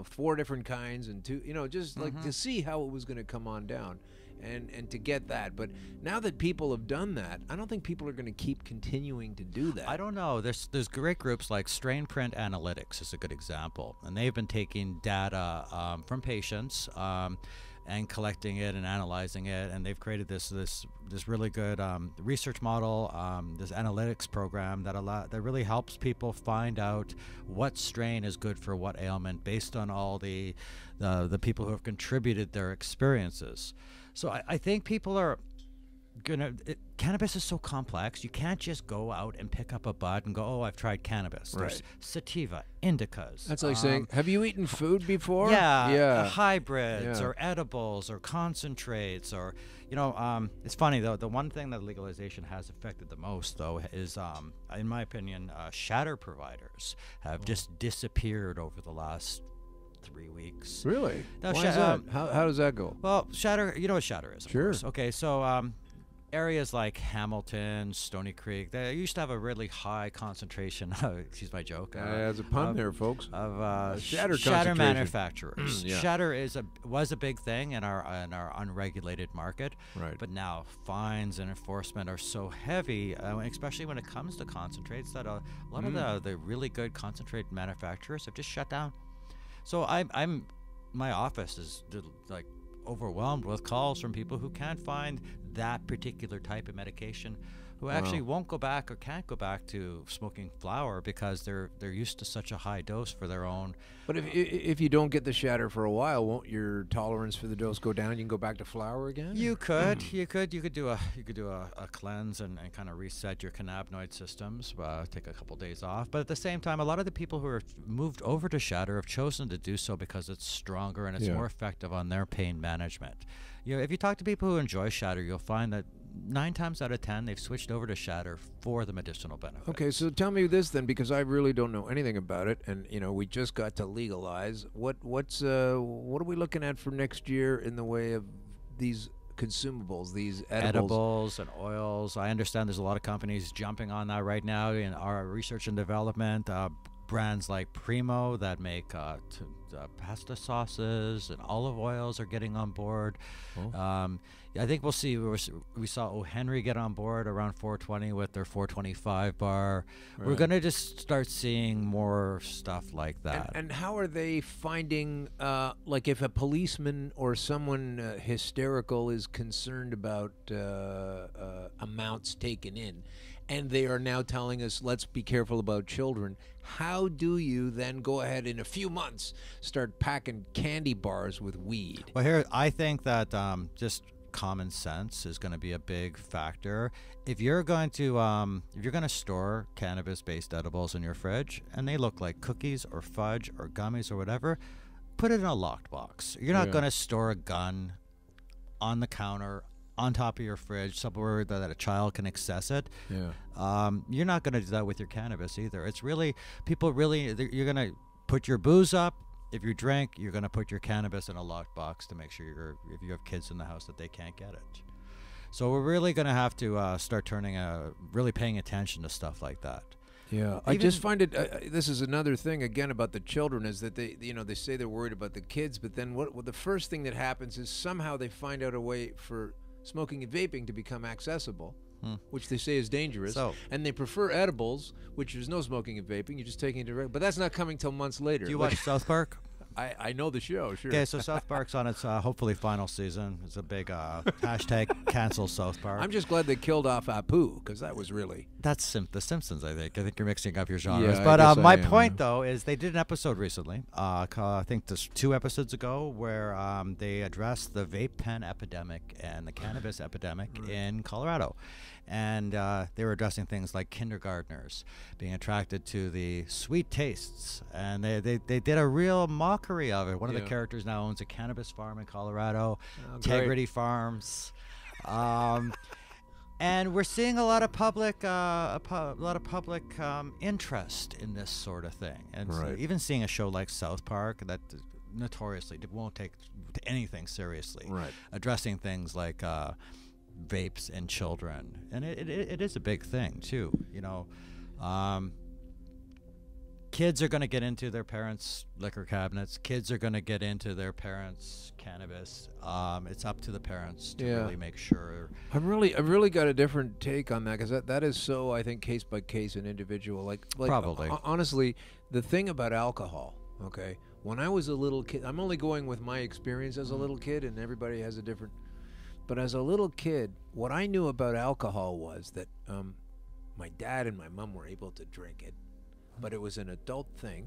Speaker 10: 4 different kinds and 2, just like to see how it was going to come on down. And to get that. But now that people have done that, I don't think people are going to keep continuing to do that.
Speaker 11: I don't know. There's great groups like Strain Print Analytics is a good example, and they've been taking data from patients and collecting it and analyzing it, and they've created this really good research model, this analytics program that really helps people find out what strain is good for what ailment based on all the people who have contributed their experiences. So I think people are cannabis is so complex. You can't just go out and pick up a bud and go, oh, I've tried cannabis.
Speaker 10: Right.
Speaker 11: There's sativa, indicas.
Speaker 10: That's like saying, have you eaten food before?
Speaker 11: Yeah. Hybrids or edibles or concentrates or, it's funny though. The one thing that legalization has affected the most though is, in my opinion, shatter providers have just disappeared over the last 3 weeks.
Speaker 10: Really?
Speaker 11: Now,
Speaker 10: Why is that? How does that go?
Speaker 11: Well, shatter, you know what shatter is, of
Speaker 10: Sure.
Speaker 11: course. Okay, so areas like Hamilton, Stony Creek, they used to have a really high concentration, excuse my joke.
Speaker 10: There's a pun there, folks.
Speaker 11: Of
Speaker 10: shatter
Speaker 11: manufacturers.
Speaker 10: Yeah.
Speaker 11: Shatter was a big thing in our unregulated market.
Speaker 10: Right.
Speaker 11: But now fines and enforcement are so heavy, especially when it comes to concentrates, that a lot of the really good concentrate manufacturers have just shut down. So my office is like overwhelmed with calls from people who can't find that particular type of medication, who actually won't go back or can't go back to smoking flower because they're used to such a high dose for their own.
Speaker 10: But if you don't get the shatter for a while, won't your tolerance for the dose go down? You can go back to flower again.
Speaker 11: You could do a cleanse and kind of reset your cannabinoid systems. Take a couple days off. But at the same time, a lot of the people who are moved over to shatter have chosen to do so because it's stronger and it's more effective on their pain management. If you talk to people who enjoy shatter, you'll find that 9 times out of 10 they've switched over to shatter for the medicinal benefits.
Speaker 10: Okay, so tell me this then, because I really don't know anything about it, and we just got to legalize. What are we looking at for next year in the way of these consumables, these edibles
Speaker 11: and oils? I understand there's a lot of companies jumping on that right now in our research and development. Brands like Primo that make pasta sauces and olive oils are getting on board. I think we'll see. We saw O. Henry get on board around 420 with their 425 bar. We're going to just start seeing more stuff like that.
Speaker 10: And how are they finding, like if a policeman or someone hysterical is concerned about amounts taken in, and they are now telling us, let's be careful about children, how do you then go ahead in a few months start packing candy bars with weed?
Speaker 11: Well, here, I think that just common sense is going to be a big factor. If you're going to store cannabis-based edibles in your fridge and they look like cookies or fudge or gummies or whatever, put it in a locked box. You're not going to store a gun on the counter on top of your fridge somewhere that a child can access it. You're not going to do that with your cannabis either. It's really, you're going to put your booze up. If you drink, you're going to put your cannabis in a locked box to make sure if you have kids in the house that they can't get it. So we're really going to have to start really paying attention to stuff like that.
Speaker 10: Yeah, I just find it. This is another thing again about the children, is that they say they're worried about the kids, but then what the first thing that happens is somehow they find out a way for smoking and vaping to become accessible, which they say is dangerous, and they prefer edibles, which there's no smoking and vaping. You're just taking it direct, but that's not coming till months later.
Speaker 11: Do you watch South Park?
Speaker 10: I know the show. Sure.
Speaker 11: Okay, so South Park's on its hopefully final season. It's a big hashtag cancel South Park.
Speaker 10: I'm just glad they killed off Apu because that was really.
Speaker 11: That's The Simpsons, I think. I think you're mixing up your genres.
Speaker 10: Yeah,
Speaker 11: but my point, though, is they did an episode recently, I think this 2 episodes ago, where they addressed the vape pen epidemic and the cannabis epidemic in Colorado. And they were addressing things like kindergartners being attracted to the sweet tastes. And they did a real mockery of it. One of the characters now owns a cannabis farm in Colorado, Integrity Farms. And we're seeing a lot of public, interest in this sort of thing. And so even seeing a show like South Park that notoriously won't take anything seriously, addressing things like vapes and children, and it is a big thing too. Kids are going to get into their parents' liquor cabinets. Kids are going to get into their parents' cannabis. It's up to the parents to really make sure.
Speaker 10: I've really got a different take on that because that is so, I think, case by case and individual. Like
Speaker 11: Probably.
Speaker 10: Honestly, the thing about alcohol, okay, when I was a little kid, I'm only going with my experience as a little kid, and everybody has a different. But as a little kid, what I knew about alcohol was that my dad and my mom were able to drink it, but it was an adult thing,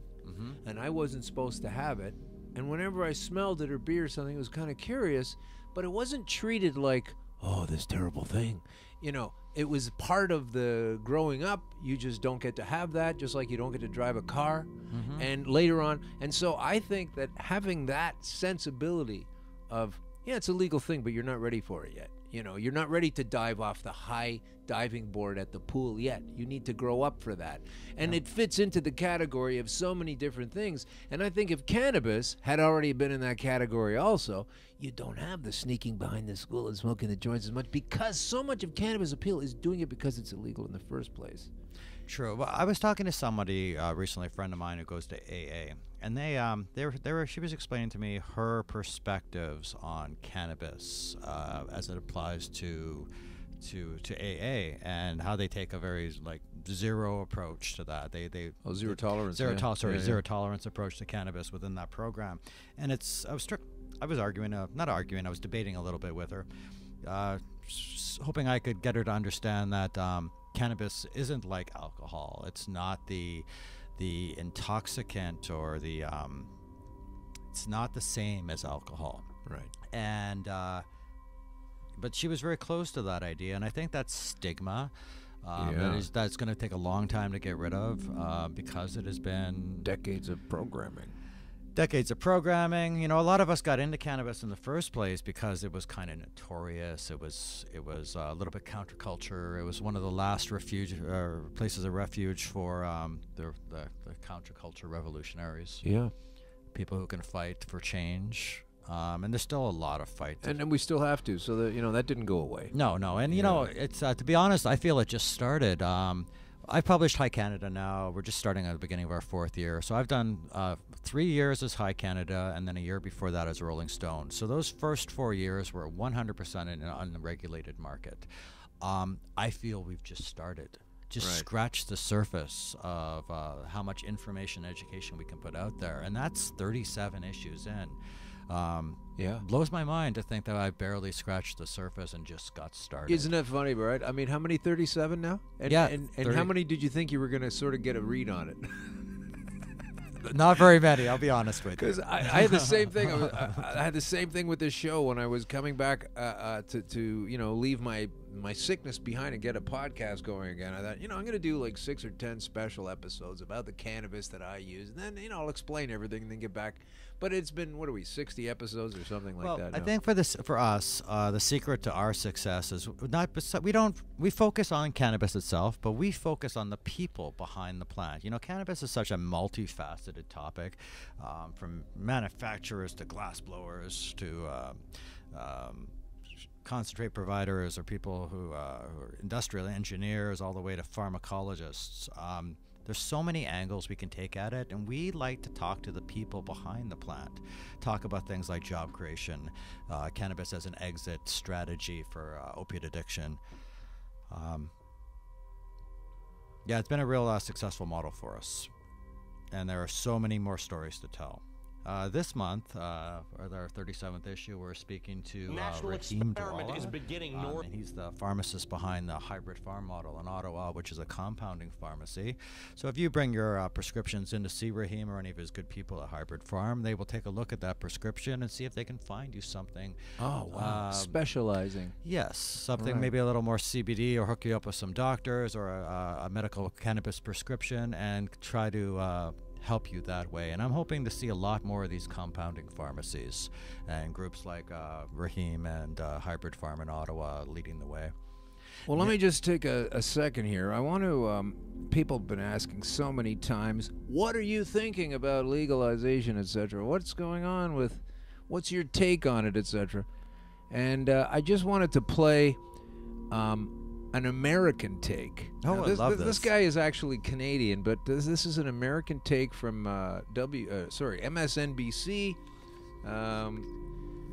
Speaker 10: and I wasn't supposed to have it. And whenever I smelled it or beer or something, it was kind of curious, but it wasn't treated like, oh, this terrible thing. It was part of the growing up. You just don't get to have that, just like you don't get to drive a car. And later on, and so I think that having that sensibility of, yeah, it's a legal thing, but you're not ready for it yet. You're not ready to dive off the high diving board at the pool yet. You need to grow up for that. And it fits into the category of so many different things. And I think if cannabis had already been in that category also, you don't have the sneaking behind the school and smoking the joints as much, because so much of cannabis appeal is doing it because it's illegal in the first place.
Speaker 11: True. Well, I was talking to somebody recently, a friend of mine who goes to AA, and she was explaining to me her perspectives on cannabis as it applies to AA, and how they take a very zero approach to that.
Speaker 10: Zero tolerance.
Speaker 11: Zero tolerance approach to cannabis within that program. And I was debating a little bit with her, hoping I could get her to understand that cannabis isn't like alcohol. It's not the intoxicant or it's not the same as alcohol.
Speaker 10: Right.
Speaker 11: And but she was very close to that idea, and I think that's stigma that's going to take a long time to get rid of because it has been
Speaker 10: decades of programming.
Speaker 11: A lot of us got into cannabis in the first place because it was kind of notorious. It was a little bit counterculture. It was one of the last places of refuge for the counterculture revolutionaries.
Speaker 10: Yeah,
Speaker 11: people who can fight for change. And there's still a lot of fight.
Speaker 10: And we still have to. So that didn't go away.
Speaker 11: No. And it's to be honest, I feel it just started. I've published High Canada now. We're just starting at the beginning of our 4th year. So I've done 3 years as High Canada, and then a year before that as Rolling Stone. So those first 4 years were 100% in an unregulated market. I feel we've just started. Scratched the surface of how much information and education we can put out there. And that's 37 issues in. Blows my mind to think that I barely scratched the surface and just got started.
Speaker 10: Isn't that funny, right? I mean, how many? 37 now? And,
Speaker 11: yeah.
Speaker 10: And how many did you think you were going to sort of get a read on it?
Speaker 11: Not very many, I'll be honest with you.
Speaker 10: Because I had the same thing. I had the same thing with this show when I was coming back to leave my sickness behind and get a podcast going again. I thought, I'm going to do like 6 or 10 special episodes about the cannabis that I use, and then I'll explain everything and then get back. But it's been 60 episodes or something like that.
Speaker 11: I think for us, the secret to our success is we focus on cannabis itself, but we focus on the people behind the plant. Cannabis is such a multifaceted topic, from manufacturers to glass blowers to concentrate providers, or people who are industrial engineers, all the way to pharmacologists. There's so many angles we can take at it, and we like to talk to the people behind the plant, talk about things like job creation, cannabis as an exit strategy for opiate addiction. It's been a real successful model for us, and there are so many more stories to tell. This month, for our 37th issue, we're speaking to
Speaker 12: National
Speaker 11: Raheem
Speaker 12: experiment
Speaker 11: Dawala,
Speaker 12: is beginning north.
Speaker 11: and he's the pharmacist behind the Hybrid Farm model in Ottawa, which is a compounding pharmacy. So if you bring your prescriptions in to see Raheem or any of his good people at Hybrid Farm, they will take a look at that prescription and see if they can find you something.
Speaker 10: Oh, wow. Specializing.
Speaker 11: Yes, something
Speaker 10: Right.
Speaker 11: maybe a little more CBD, or hook you up with some doctors or a medical cannabis prescription and try to help you that way. And I'm hoping to see a lot more of these compounding pharmacies and groups like Raheem and Hybrid Farm in Ottawa leading the way.
Speaker 10: Well, let me just take a second here. I want to, people have been asking so many times, what are you thinking about legalization, etc.? What's going on with, what's your take on it, etc.? And I just wanted to play an American take.
Speaker 11: Oh,
Speaker 10: Now,
Speaker 11: I love
Speaker 10: this
Speaker 11: this.
Speaker 10: guy is actually Canadian, but this is an American take from MSNBC,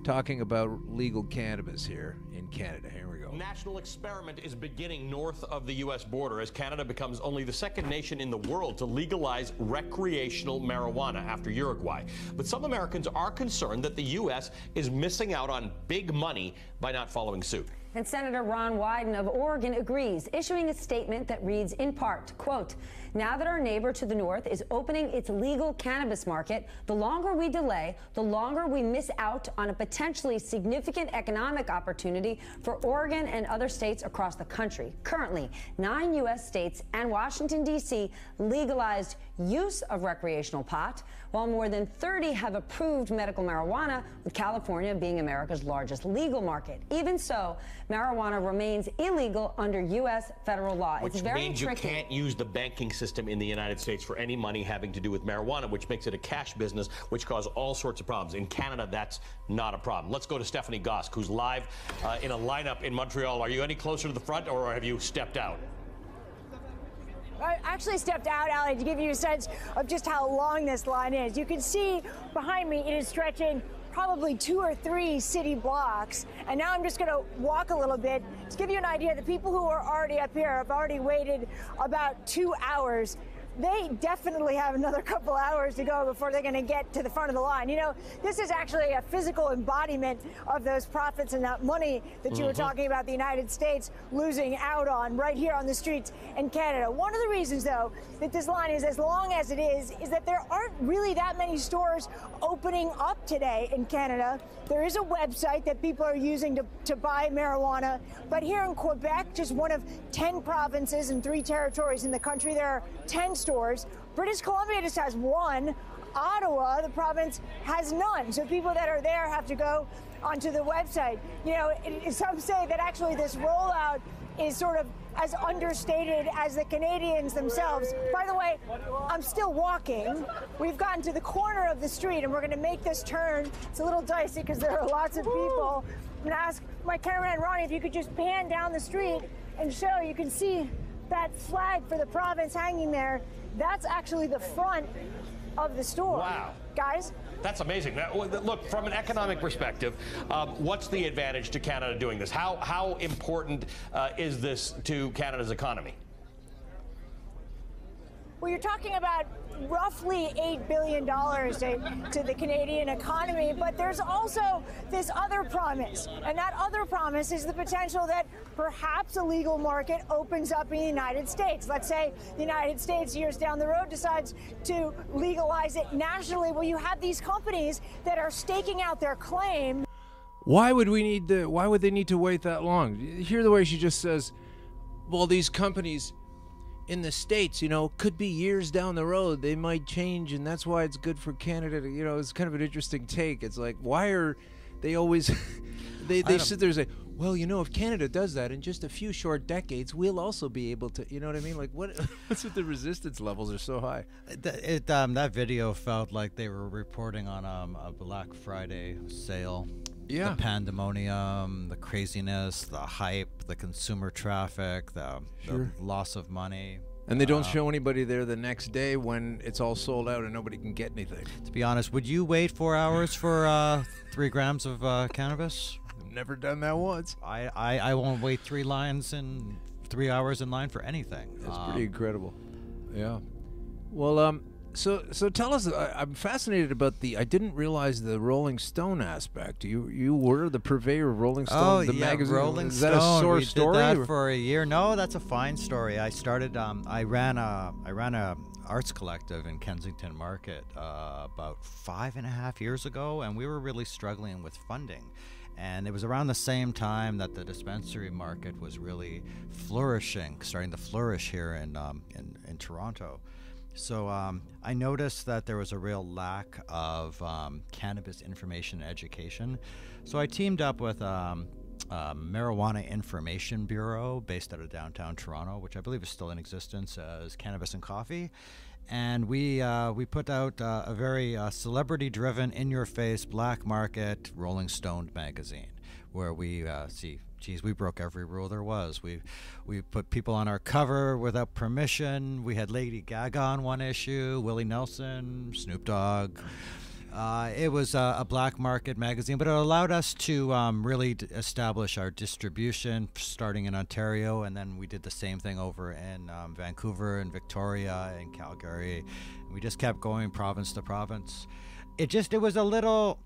Speaker 10: talking about legal cannabis here in Canada. Here we go.
Speaker 12: National experiment is beginning north of the U.S. border as Canada becomes only the second nation in the world to legalize recreational marijuana after Uruguay. But some Americans are concerned that the U.S. is missing out on big money by not following suit.
Speaker 13: And Senator Ron Wyden of Oregon agrees, issuing a statement that reads in part, quote, now that our neighbor to the north is opening its legal cannabis market, the longer we delay, the longer we miss out on a potentially significant economic opportunity for Oregon and other states across the country. Currently, 9 U.S. states and Washington, D.C. legalized use of recreational pot, while more than 30 have approved medical marijuana, with California being America's largest legal market. Even so, marijuana remains illegal under U.S. federal law.
Speaker 12: Which
Speaker 13: It's very
Speaker 12: means
Speaker 13: tricky.
Speaker 12: you can't use the banking system in the United States for any money having to do with marijuana, which makes it a cash business, which causes all sorts of problems. In Canada, that's not a problem. Let's go to Stephanie Gosk, who's live in a lineup in Montreal. Are you any closer to the front, or have you stepped out?
Speaker 14: I actually stepped out, Ali, to give you a sense of just how long this line is. You can see behind me it is stretching probably 2 or 3 city blocks. And now I'm just going to walk a little bit to give you an idea. The people who are already up here have already waited about 2 hours. They definitely have another couple hours to go before they're going to get to the front of the line. You know, this is actually a physical embodiment of those profits and that money that you were talking about the United States losing out on right here on the streets in Canada. One of the reasons, though, that this line is as long as it is that there aren't really that many stores opening up today in Canada. There is a website that people are using to buy marijuana, but here in Quebec, just one of 10 provinces and 3 territories in the country, there are 10 stores. British Columbia just has 1. Ottawa, the province, has none. So people that are there have to go onto the website. You know, some say that actually this rollout is sort of as understated as the Canadians themselves. By the way, I'm still walking. We've gotten to the corner of the street and we're going to make this turn. It's a little dicey because there are lots of people. I'm going to ask my cameraman Ronnie if you could just pan down the street and show. You can see that flag for the province hanging there. That's actually the front of the store.
Speaker 12: Wow.
Speaker 14: Guys?
Speaker 12: That's amazing. Now, look, from an economic perspective, what's the advantage to Canada doing this? How important is this to Canada's economy?
Speaker 14: Well, you're talking about roughly $8 billion to the Canadian economy, but there's also this other promise, and that other promise is the potential that perhaps a legal market opens up in the United States. Let's say the United States years down the road decides to legalize it nationally. Well, you have these companies that are staking out their claim.
Speaker 10: Why would they need to wait that long? You hear the way she just says, well, these companies in the States, you know, could be years down the road. They might change, and that's why it's good for Canada. You know, it's kind of an interesting take. It's like, why are they always... they sit there and say, well, you know, if Canada does that in just a few short decades, we'll also be able to... You know what I mean? Like, what's with the resistance levels are so high?
Speaker 11: That video felt like they were reporting on a Black Friday sale.
Speaker 10: Yeah.
Speaker 11: The pandemonium, the craziness, the hype, the consumer traffic, the loss of money.
Speaker 10: And they don't show anybody there the next day when it's all sold out and nobody can get anything.
Speaker 11: To be honest, would you wait 4 hours for 3 grams of cannabis?
Speaker 10: Never done that once.
Speaker 11: I won't wait 3 hours in line for anything.
Speaker 10: That's pretty incredible. Yeah. Well, So tell us. I'm fascinated about I didn't realize the Rolling Stone aspect. You were the purveyor of Rolling Stone, the magazine.
Speaker 11: Rolling
Speaker 10: Is
Speaker 11: Stone.
Speaker 10: that a sore
Speaker 11: we
Speaker 10: story?
Speaker 11: did that for a year. No, that's a fine story. I started. I ran a arts collective in Kensington Market about 5.5 years ago, and we were really struggling with funding. And it was around the same time that the dispensary market was really starting to flourish here in Toronto. So I noticed that there was a real lack of cannabis information and education. So I teamed up with Marijuana Information Bureau based out of downtown Toronto, which I believe is still in existence as Cannabis and Coffee. And we put out a very celebrity-driven, in-your-face, black market Rolling Stone magazine, where we we broke every rule there was. We put people on our cover without permission. We had Lady Gaga on one issue, Willie Nelson, Snoop Dogg. It was a black market magazine, but it allowed us to really establish our distribution, starting in Ontario, and then we did the same thing over in Vancouver and Victoria and Calgary. We just kept going province to province. It was a little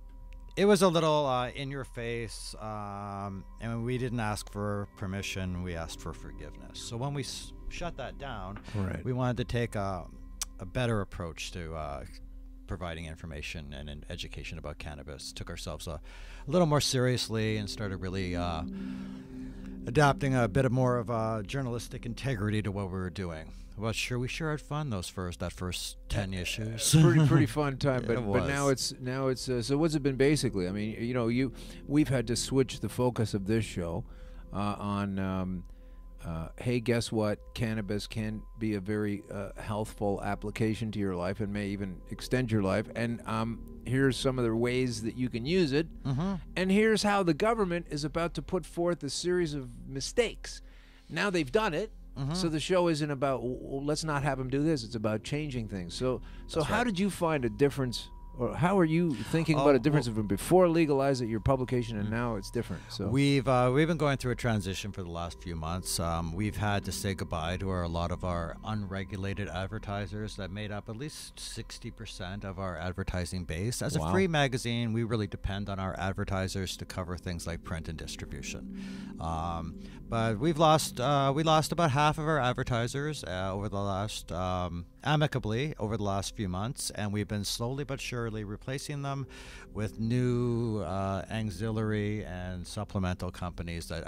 Speaker 11: in your face, and we didn't ask for permission. We asked for forgiveness. So when we shut that down, we wanted to take a better approach to providing information and education about cannabis. Took ourselves a little more seriously and started really adopting a bit more of journalistic integrity to what we were doing. Well, we sure had fun that first 10 issues.
Speaker 10: Pretty fun time, but now it's so what's it been basically? I mean, we've had to switch the focus of this show on hey, guess what? Cannabis can be a very healthful application to your life and may even extend your life. And here's some of the ways that you can use it.
Speaker 11: Mm-hmm.
Speaker 10: And here's how the government is about to put forth a series of mistakes. Now they've done it.
Speaker 11: Mm-hmm.
Speaker 10: So the show isn't about, well, let's not have them do this. It's about changing things. So how did you find a difference? Or how are you thinking about a difference from before legalized at your publication and now it's different? So
Speaker 11: we've been going through a transition for the last few months. We've had to say goodbye to a lot of our unregulated advertisers that made up at least 60% of our advertising base. As a free magazine, we really depend on our advertisers to cover things like print and distribution. But we lost about half of our advertisers over the last amicably over the last few months, and we've been slowly but surely replacing them with new auxiliary and supplemental companies that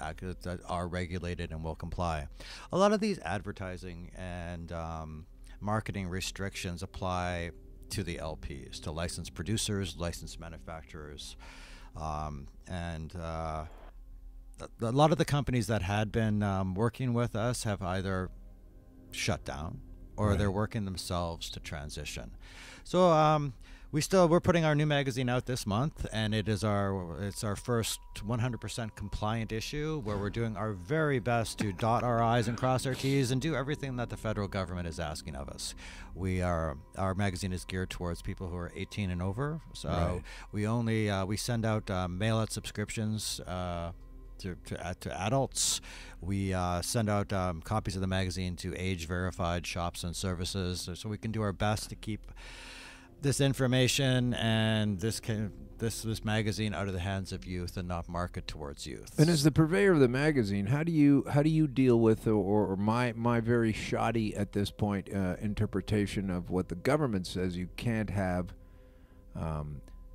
Speaker 11: are regulated and will comply. A lot of these advertising and marketing restrictions apply to the LPs, to licensed producers, licensed manufacturers, and a lot of the companies that had been working with us have either shut down or they're working themselves to transition. So we're putting our new magazine out this month, and it's our first 100% compliant issue, where we're doing our very best to dot our I's and cross our T's and do everything that the federal government is asking of us. Our magazine is geared towards people who are 18 and over, so we send out mail-out subscriptions to adults. We send out copies of the magazine to age-verified shops and services, so we can do our best to keep this information and this magazine out of the hands of youth and not market towards youth.
Speaker 10: And as the purveyor of the magazine, how do you deal with or my very shoddy at this point interpretation of what the government says you can't have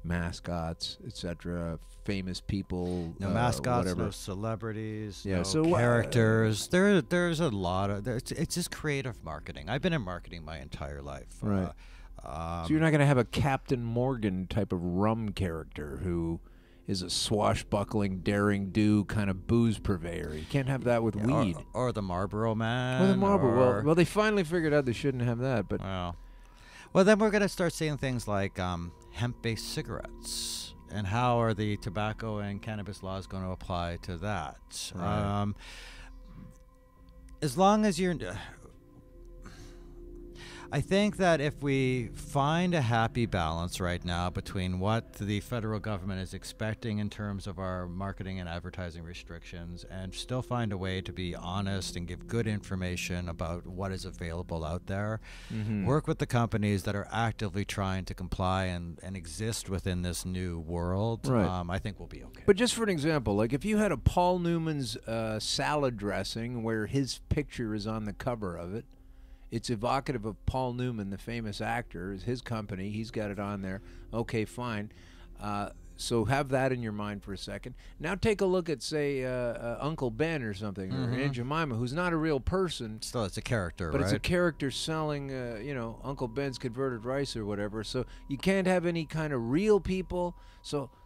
Speaker 10: mascots, etc., famous people,
Speaker 11: no mascots,
Speaker 10: whatever.
Speaker 11: No celebrities,
Speaker 10: no
Speaker 11: characters. There's a lot of it's just creative marketing. I've been in marketing my entire life.
Speaker 10: Right. So you're not going to have a Captain Morgan type of rum character who is a swashbuckling, daring do kind of booze purveyor. You can't have that with weed.
Speaker 11: Or the Marlboro Man.
Speaker 10: Or the Marlboro. Well, they finally figured out they shouldn't have that. But
Speaker 11: well, then we're going to start seeing things like hemp-based cigarettes. And how are the tobacco and cannabis laws going to apply to that?
Speaker 10: Right.
Speaker 11: As long as you're... I think that if we find a happy balance right now between what the federal government is expecting in terms of our marketing and advertising restrictions, and still find a way to be honest and give good information about what is available out there, work with the companies that are actively trying to comply and exist within this new world, I think we'll be okay.
Speaker 10: But just for an example, like if you had a Paul Newman's salad dressing where his picture is on the cover of it, it's evocative of Paul Newman, the famous actor, is his company. He's got it on there. Okay, fine. So have that in your mind for a second. Now take a look at, say, Uncle Ben or something, or Aunt Jemima, who's not a real person.
Speaker 11: Still, it's a character,
Speaker 10: but
Speaker 11: right?
Speaker 10: It's a character selling, Uncle Ben's converted rice or whatever. So you can't have any kind of real people.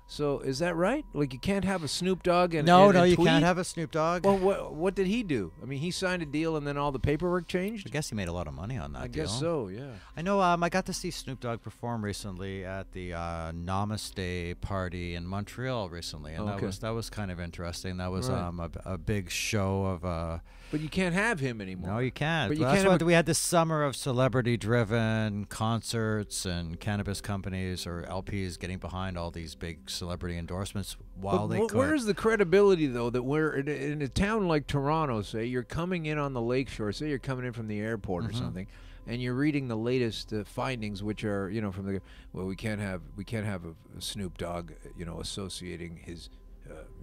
Speaker 10: So is that right? Like you can't have a Snoop Dogg and
Speaker 11: No,
Speaker 10: and
Speaker 11: you
Speaker 10: tweet?
Speaker 11: can't have a Snoop Dogg.
Speaker 10: Well, what did he do? I mean, he signed a deal and then all the paperwork changed?
Speaker 11: I guess he made a lot of money on that deal.
Speaker 10: I guess so, yeah.
Speaker 11: I know I got to see Snoop Dogg perform recently at the Namaste party in Montreal recently, and that was kind of interesting. That was a big show of...
Speaker 10: But you can't have him anymore.
Speaker 11: No, you can't.
Speaker 10: But
Speaker 11: But that's what we had this summer of celebrity-driven concerts and cannabis companies or LPs getting behind all these big celebrity endorsements while they could.
Speaker 10: Where's the credibility, though, that we're in a town like Toronto, say, you're coming in on the lakeshore, say you're coming in from the airport or something, and you're reading the latest findings, which are, from the, we can't have a Snoop Dogg, associating his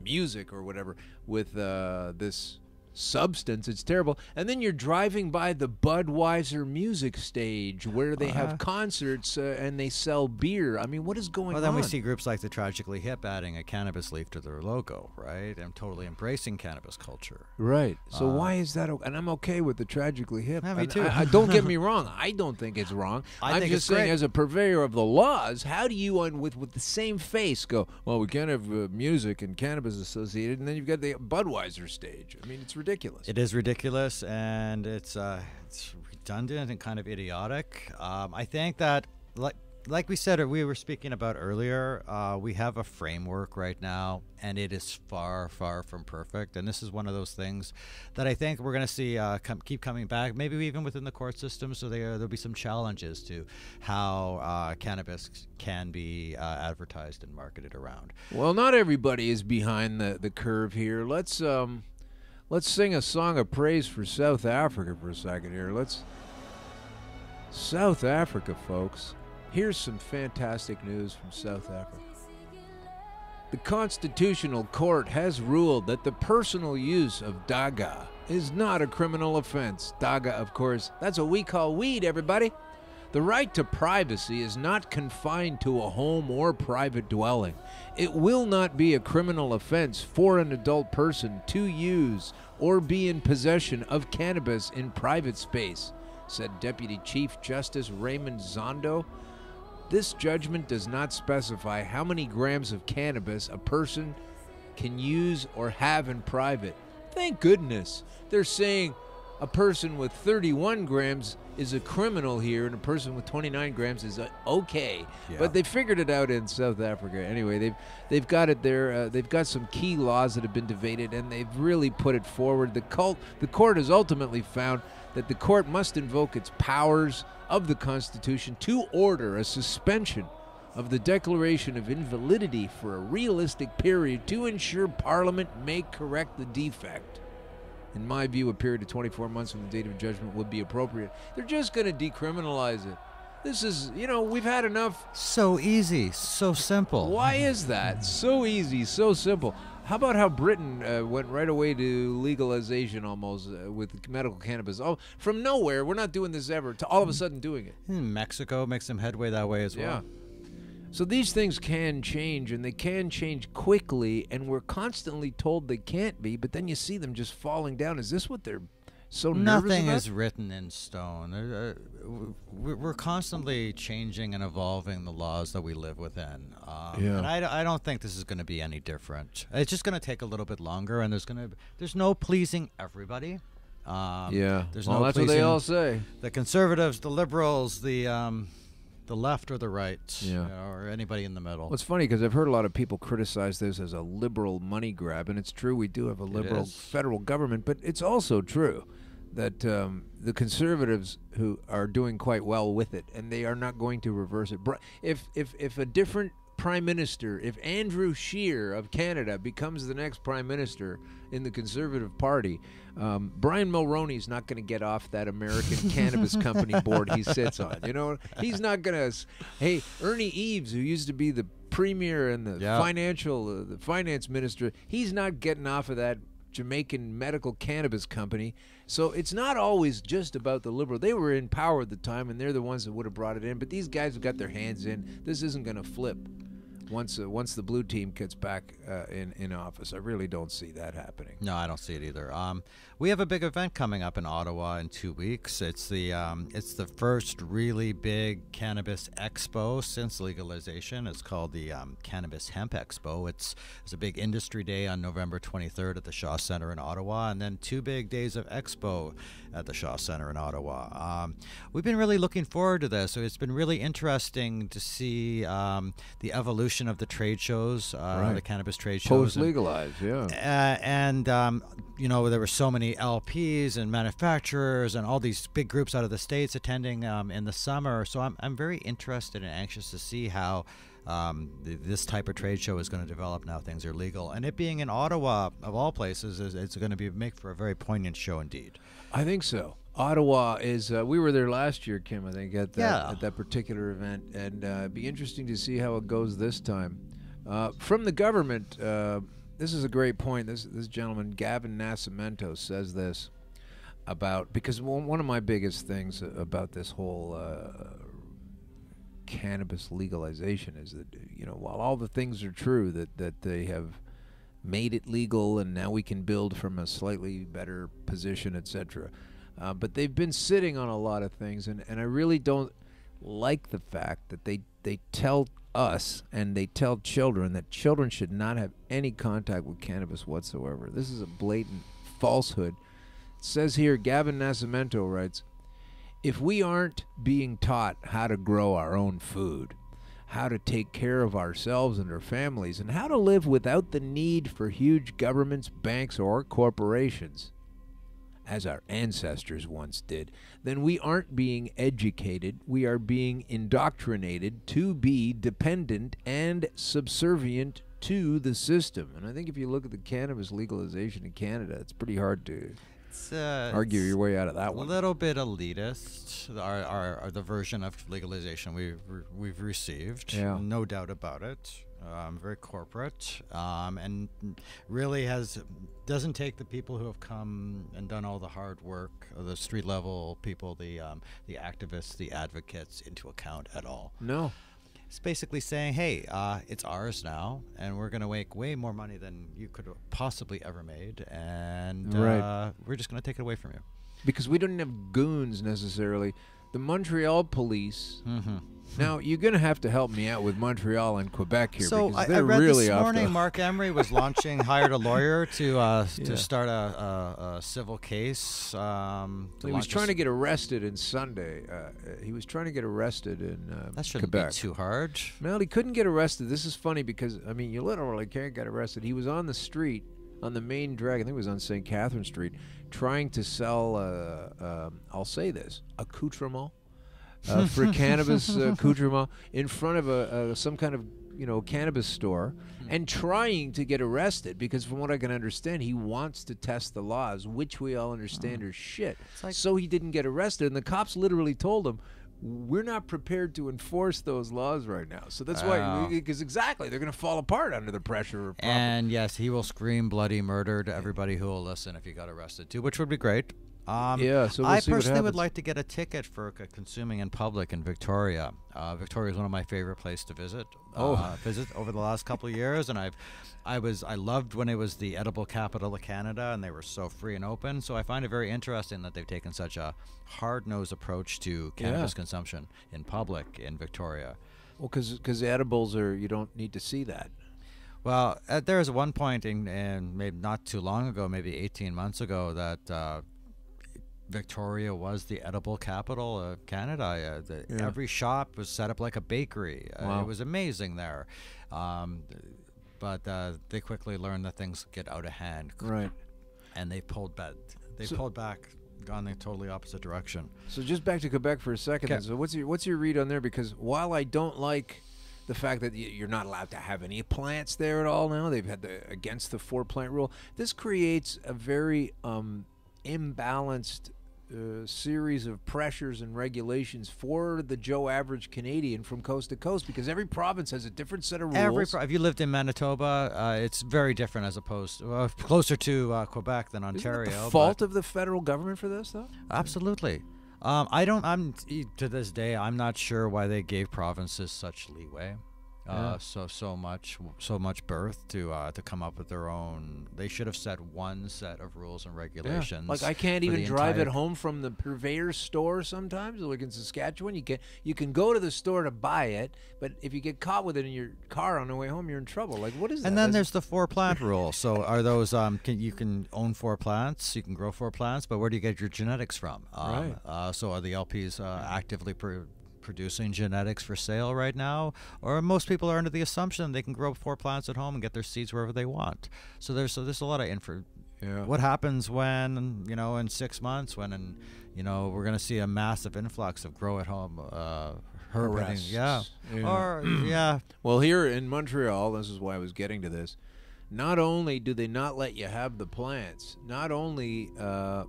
Speaker 10: music or whatever with this substance. It's terrible. And then you're driving by the Budweiser music stage where they have concerts and they sell beer. I mean, what is going on?
Speaker 11: Well, then we see groups like the Tragically Hip adding a cannabis leaf to their logo, right? And totally embracing cannabis culture.
Speaker 10: Right. So why is that? And I'm okay with the Tragically Hip.
Speaker 11: Yeah, me too.
Speaker 10: Don't get me wrong. I don't think it's wrong. I'm
Speaker 11: think
Speaker 10: just
Speaker 11: it's
Speaker 10: saying,
Speaker 11: great.
Speaker 10: as a purveyor of the laws, how do you, with the same face, go, well, we can't have music and cannabis associated, and then you've got the Budweiser stage. I mean, it's ridiculous.
Speaker 11: It is ridiculous, and it's redundant and kind of idiotic. I think that, like we said, or we were speaking about earlier, we have a framework right now, and it is far, far from perfect. And this is one of those things that I think we're going to see keep coming back, maybe even within the court system. So there'll be some challenges to how cannabis can be advertised and marketed around.
Speaker 10: Well, not everybody is behind the curve here. Let's sing a song of praise for South Africa for a second here. South Africa, folks. Here's some fantastic news from South Africa. The Constitutional Court has ruled that the personal use of daga is not a criminal offense. Daga, of course, that's what we call weed, everybody. The right to privacy is not confined to a home or private dwelling. It will not be a criminal offense for an adult person to use or be in possession of cannabis in private space, said Deputy Chief Justice Raymond Zondo. This judgment does not specify how many grams of cannabis a person can use or have in private. Thank goodness. They're saying a person with 31 grams is a criminal here, and a person with 29 grams is okay.
Speaker 11: Yeah.
Speaker 10: But they figured it out in South Africa. Anyway, they've got it there. They've got some key laws that have been debated, and they've really put it forward. The court has ultimately found that the court must invoke its powers of the Constitution to order a suspension of the declaration of invalidity for a realistic period to ensure Parliament may correct the defect. In my view, a period of 24 months from the date of judgment would be appropriate. They're just going to decriminalize it. This is, we've had enough.
Speaker 11: So easy, so simple.
Speaker 10: Why is that? So easy, so simple. How about how Britain went right away to legalization almost with medical cannabis? Oh, from nowhere, we're not doing this ever, to all of a sudden doing it.
Speaker 11: Mexico makes some headway that way as well.
Speaker 10: Yeah. So these things can change, and they can change quickly, and we're constantly told they can't be, but then you see them just falling down. Is this what they're so nervous about?
Speaker 11: Nothing is written in stone. We're constantly changing and evolving the laws that we live within. And I don't think this is going to be any different. It's just going to take a little bit longer, and there's no pleasing everybody. There's no
Speaker 10: that's what they all say.
Speaker 11: The conservatives, the liberals, the left or the right, or anybody in the middle.
Speaker 10: Well, it's funny because I've heard a lot of people criticize this as a liberal money grab, and it's true, we do have a liberal federal government, but it's also true that the conservatives who are doing quite well with it, and they are not going to reverse it. If a different prime minister, if Andrew Scheer of Canada becomes the next prime minister in the Conservative Party, Brian Mulroney's not going to get off that American cannabis company board he sits on. You know, he's not going to. Hey, Ernie Eves, who used to be the premier and the the finance minister, he's not getting off of that Jamaican medical cannabis company. So it's not always just about the Liberal. They were in power at the time, and they're the ones that would have brought it in. But these guys have got their hands in. This isn't going to flip once the blue team gets back in office. I really don't see that happening.
Speaker 11: No, I don't see it either. We have a big event coming up in Ottawa in 2 weeks. It's the first really big cannabis expo since legalization. It's called the Cannabis Hemp Expo. It's a big industry day on November 23rd at the Shaw Centre in Ottawa, and then 2 big days of expo at the Shaw Centre in Ottawa. We've been really looking forward to this. So it's been really interesting to see the evolution of the trade shows, the cannabis trade shows.
Speaker 10: Post-legalized,
Speaker 11: and you know, there were so many LPs and manufacturers and all these big groups out of the States attending in the summer. So I'm very interested and anxious to see how this type of trade show is going to develop now things are legal. And it being in Ottawa, of all places, it's going to make for a very poignant show indeed.
Speaker 10: I think so. Ottawa is, we were there last year, Kim, I think, at that particular event, and it'd be interesting to see how it goes this time. From the government, this is a great point. This gentleman, Gavin Nascimento, says this about, because one of my biggest things about this whole cannabis legalization is that, you know, while all the things are true, that they have made it legal and now we can build from a slightly better position, etc., but they've been sitting on a lot of things, and I really don't like the fact that they tell us and they tell children that children should not have any contact with cannabis whatsoever. This is a blatant falsehood. It says here, Gavin Nascimento writes, if we aren't being taught how to grow our own food, how to take care of ourselves and our families, and how to live without the need for huge governments, banks, or corporations, as our ancestors once did, then we aren't being educated. We are being indoctrinated to be dependent and subservient to the system. And I think if you look at the cannabis legalization in Canada, it's pretty hard to argue your way out of that one.
Speaker 11: A little bit elitist, the version of legalization we've received, no doubt about it. Very corporate, and really doesn't take the people who have come and done all the hard work, the street level people, the activists, the advocates, into account at all.
Speaker 10: No.
Speaker 11: It's basically saying, hey, it's ours now, and we're going to make way more money than you could have possibly ever made, and we're just going to take it away from you.
Speaker 10: Because we don't have goons necessarily. The Montreal police. Now, you're going to have to help me out with Montreal and Quebec here.
Speaker 11: So
Speaker 10: because
Speaker 11: I
Speaker 10: they're
Speaker 11: read
Speaker 10: really
Speaker 11: this morning Mark Emery was hired a lawyer to start a civil case.
Speaker 10: He was trying to get arrested in Sunday. He was trying to get arrested in
Speaker 11: that shouldn't
Speaker 10: Quebec.
Speaker 11: be too hard.
Speaker 10: Well, he couldn't get arrested. This is funny because, I mean, you literally can't get arrested. He was on the street, on the main drag, I think it was on St. Catherine Street, trying to sell, I'll say this, accoutrement. For cannabis accoutrement in front of some kind of, you know, cannabis store, and trying to get arrested because, from what I can understand, he wants to test the laws, which we all understand are shit. So he didn't get arrested, and the cops literally told him, we're not prepared to enforce those laws right now. So that's why, because they're going to fall apart under the pressure.
Speaker 11: And yes, he will scream bloody murder to everybody who will listen if he got arrested too, which would be great.
Speaker 10: So we'll
Speaker 11: I
Speaker 10: see what
Speaker 11: personally would
Speaker 10: happens.
Speaker 11: like to get a ticket for consuming in public in Victoria. Victoria is one of my favorite places to visit. Visit over the last couple of years, and I loved when it was the edible capital of Canada, and they were so free and open. So I find it very interesting that they've taken such a hard-nosed approach to cannabis consumption in public in Victoria.
Speaker 10: Well, because the edibles you don't need to see that.
Speaker 11: Well, there was one point in maybe not too long ago, maybe 18 months ago, that Victoria was the edible capital of Canada. Every shop was set up like a bakery. It was amazing there. But they quickly learned that things get out of hand.
Speaker 10: Right.
Speaker 11: And they pulled back gone the totally opposite direction.
Speaker 10: So just back to Quebec for a second.
Speaker 11: Okay.
Speaker 10: So what's your read on there? Because while I don't like the fact that you're not allowed to have any plants there at all now, they've had against the 4-plant rule. This creates a very imbalanced series of pressures and regulations for the Joe average Canadian from coast to coast, because every province has a different set of rules.
Speaker 11: If you lived in Manitoba, it's very different as opposed to, closer to Quebec than Ontario.
Speaker 10: Isn't it the fault of the federal government for this, though?
Speaker 11: Absolutely. To this day, I'm not sure why they gave provinces such leeway. So much birth to come up with their own. They should have set one set of rules and regulations.
Speaker 10: Like I can't even drive it home from the purveyor's store sometimes. Like in Saskatchewan, you can go to the store to buy it, but if you get caught with it in your car on the way home, you're in trouble. Like what is that?
Speaker 11: And then there's the 4-plant rule. So are those you can own 4 plants, you can grow 4 plants, but where do you get your genetics from? So are the LPs actively producing genetics for sale right now, or most people are under the assumption they can grow 4 plants at home and get their seeds wherever they want. So there's a lot of info.
Speaker 10: Yeah.
Speaker 11: What happens when in 6 months when we're going to see a massive influx of grow at home herb?
Speaker 10: Well, here in Montreal, this is why I was getting to this. Not only do they not let you have the plants, not only we've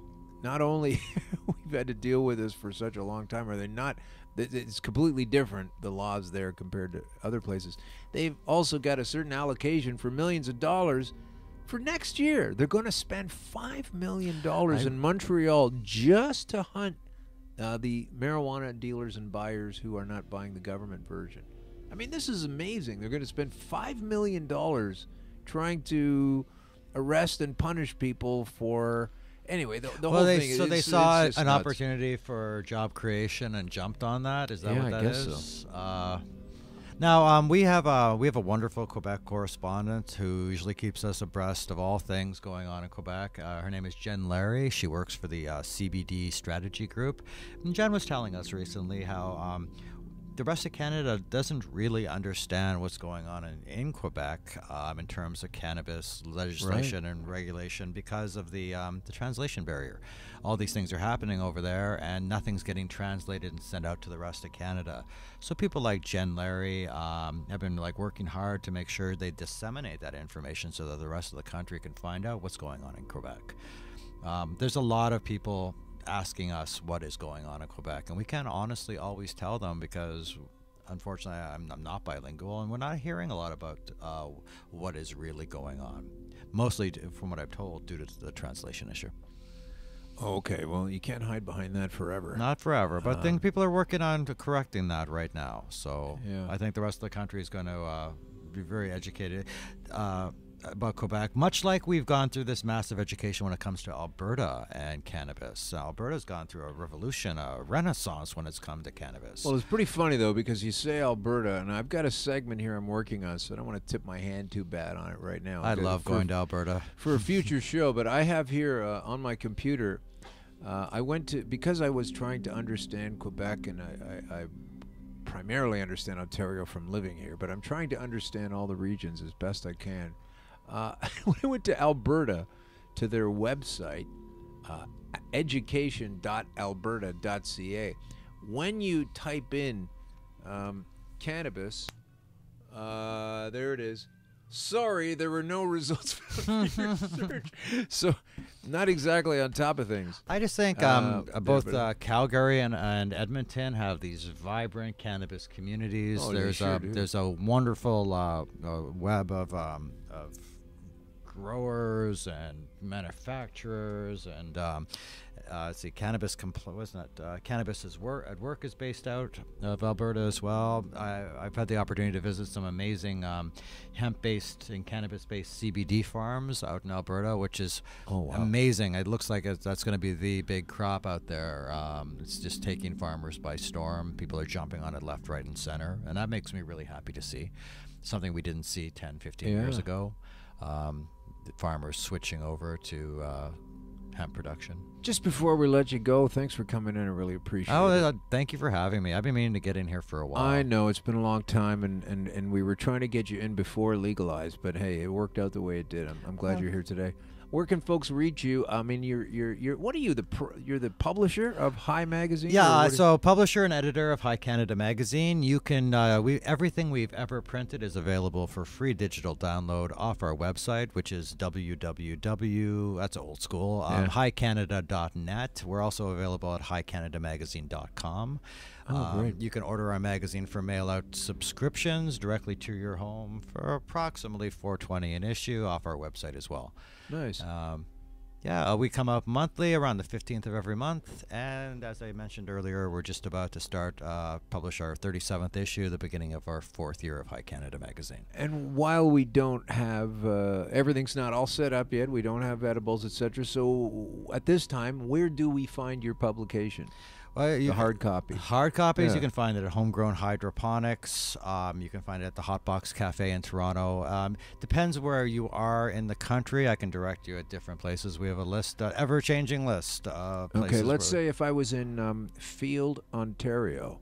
Speaker 10: had to deal with this for such a long time, are they not? It's completely different, the laws there compared to other places. They've also got a certain allocation for millions of dollars for next year. They're going to spend $5 million in Montreal just to hunt the marijuana dealers and buyers who are not buying the government version. I mean, this is amazing. They're going to spend $5 million trying to arrest and punish people for... Anyway, the whole thing.
Speaker 11: So they saw an opportunity for job creation and jumped on that. Is that what that is?
Speaker 10: So.
Speaker 11: Now we have a wonderful Quebec correspondent who usually keeps us abreast of all things going on in Quebec. Her name is Jen Larry. She works for the CBD Strategy Group. And Jen was telling us recently how the rest of Canada doesn't really understand what's going on in Quebec in terms of cannabis legislation and regulation because of the translation barrier. All these things are happening over there, and nothing's getting translated and sent out to the rest of Canada. So people like Jen Larry have been working hard to make sure they disseminate that information so that the rest of the country can find out what's going on in Quebec. There's a lot of people asking us what is going on in Quebec, and we can't honestly always tell them because unfortunately I'm not bilingual, and we're not hearing a lot about what is really going on, mostly from what I've told due to the translation issue.
Speaker 10: Okay, well, you can't hide behind that forever.
Speaker 11: Not forever, but I think people are working on correcting that right now, so I think the rest of the country is going to be very educated about Quebec, much like we've gone through this massive education when it comes to Alberta and cannabis. Alberta's gone through a revolution, a renaissance when it's come to cannabis.
Speaker 10: Well, it's pretty funny, though, because you say Alberta, and I've got a segment here I'm working on, so I don't want to tip my hand too bad on it right now.
Speaker 11: I love going to Alberta.
Speaker 10: For a future show, but I have here on my computer, I went to, because I was trying to understand Quebec, and I primarily understand Ontario from living here, but I'm trying to understand all the regions as best I can. When I went to Alberta, to their website, education.alberta.ca, when you type in cannabis, there it is. Sorry, there were no results from your search. So, not exactly on top of things.
Speaker 11: I just think both Calgary and Edmonton have these vibrant cannabis communities.
Speaker 10: Oh,
Speaker 11: there's a wonderful web of growers and manufacturers and Cannabis Cannabis at Work is based out of Alberta as well. I've had the opportunity to visit some amazing hemp-based and cannabis-based CBD farms out in Alberta, which is amazing. It looks like that's going to be the big crop out there. It's just taking farmers by storm. People are jumping on it left, right, and center, and that makes me really happy to see. Something we didn't see 10, 15 years ago. The farmers switching over to hemp production.
Speaker 10: Just before we let you go, thanks for coming in. I really appreciate it.
Speaker 11: Thank you for having me. I've been meaning to get in here for a while.
Speaker 10: I know, it's been a long time, and we were trying to get you in before legalized, but hey, it worked out the way it did. I'm glad you're here today. Where can folks reach you? I mean, you're what are you? You're the publisher of High Magazine?
Speaker 11: Yeah, so publisher and editor of High Canada Magazine. You can everything we've ever printed is available for free digital download off our website, which is www. That's old school. highcanada.net. We're also available at highcanadamagazine.com.
Speaker 10: Oh, great.
Speaker 11: You can order our magazine for mail-out subscriptions directly to your home for approximately $4.20 an issue off our website as well.
Speaker 10: Nice.
Speaker 11: We come out monthly around the 15th of every month, and as I mentioned earlier, we're just about to start publish our 37th issue, the beginning of our 4th year of High Canada Magazine.
Speaker 10: And while we don't have everything's not all set up yet, we don't have edibles, etc. So at this time, where do we find your publication? The hard copy.
Speaker 11: Hard copies, you can find it at Homegrown Hydroponics. You can find it at the Hot Box Cafe in Toronto. Depends where you are in the country. I can direct you at different places. We have a list, ever-changing list of places.
Speaker 10: Okay, let's say if I was in Field, Ontario.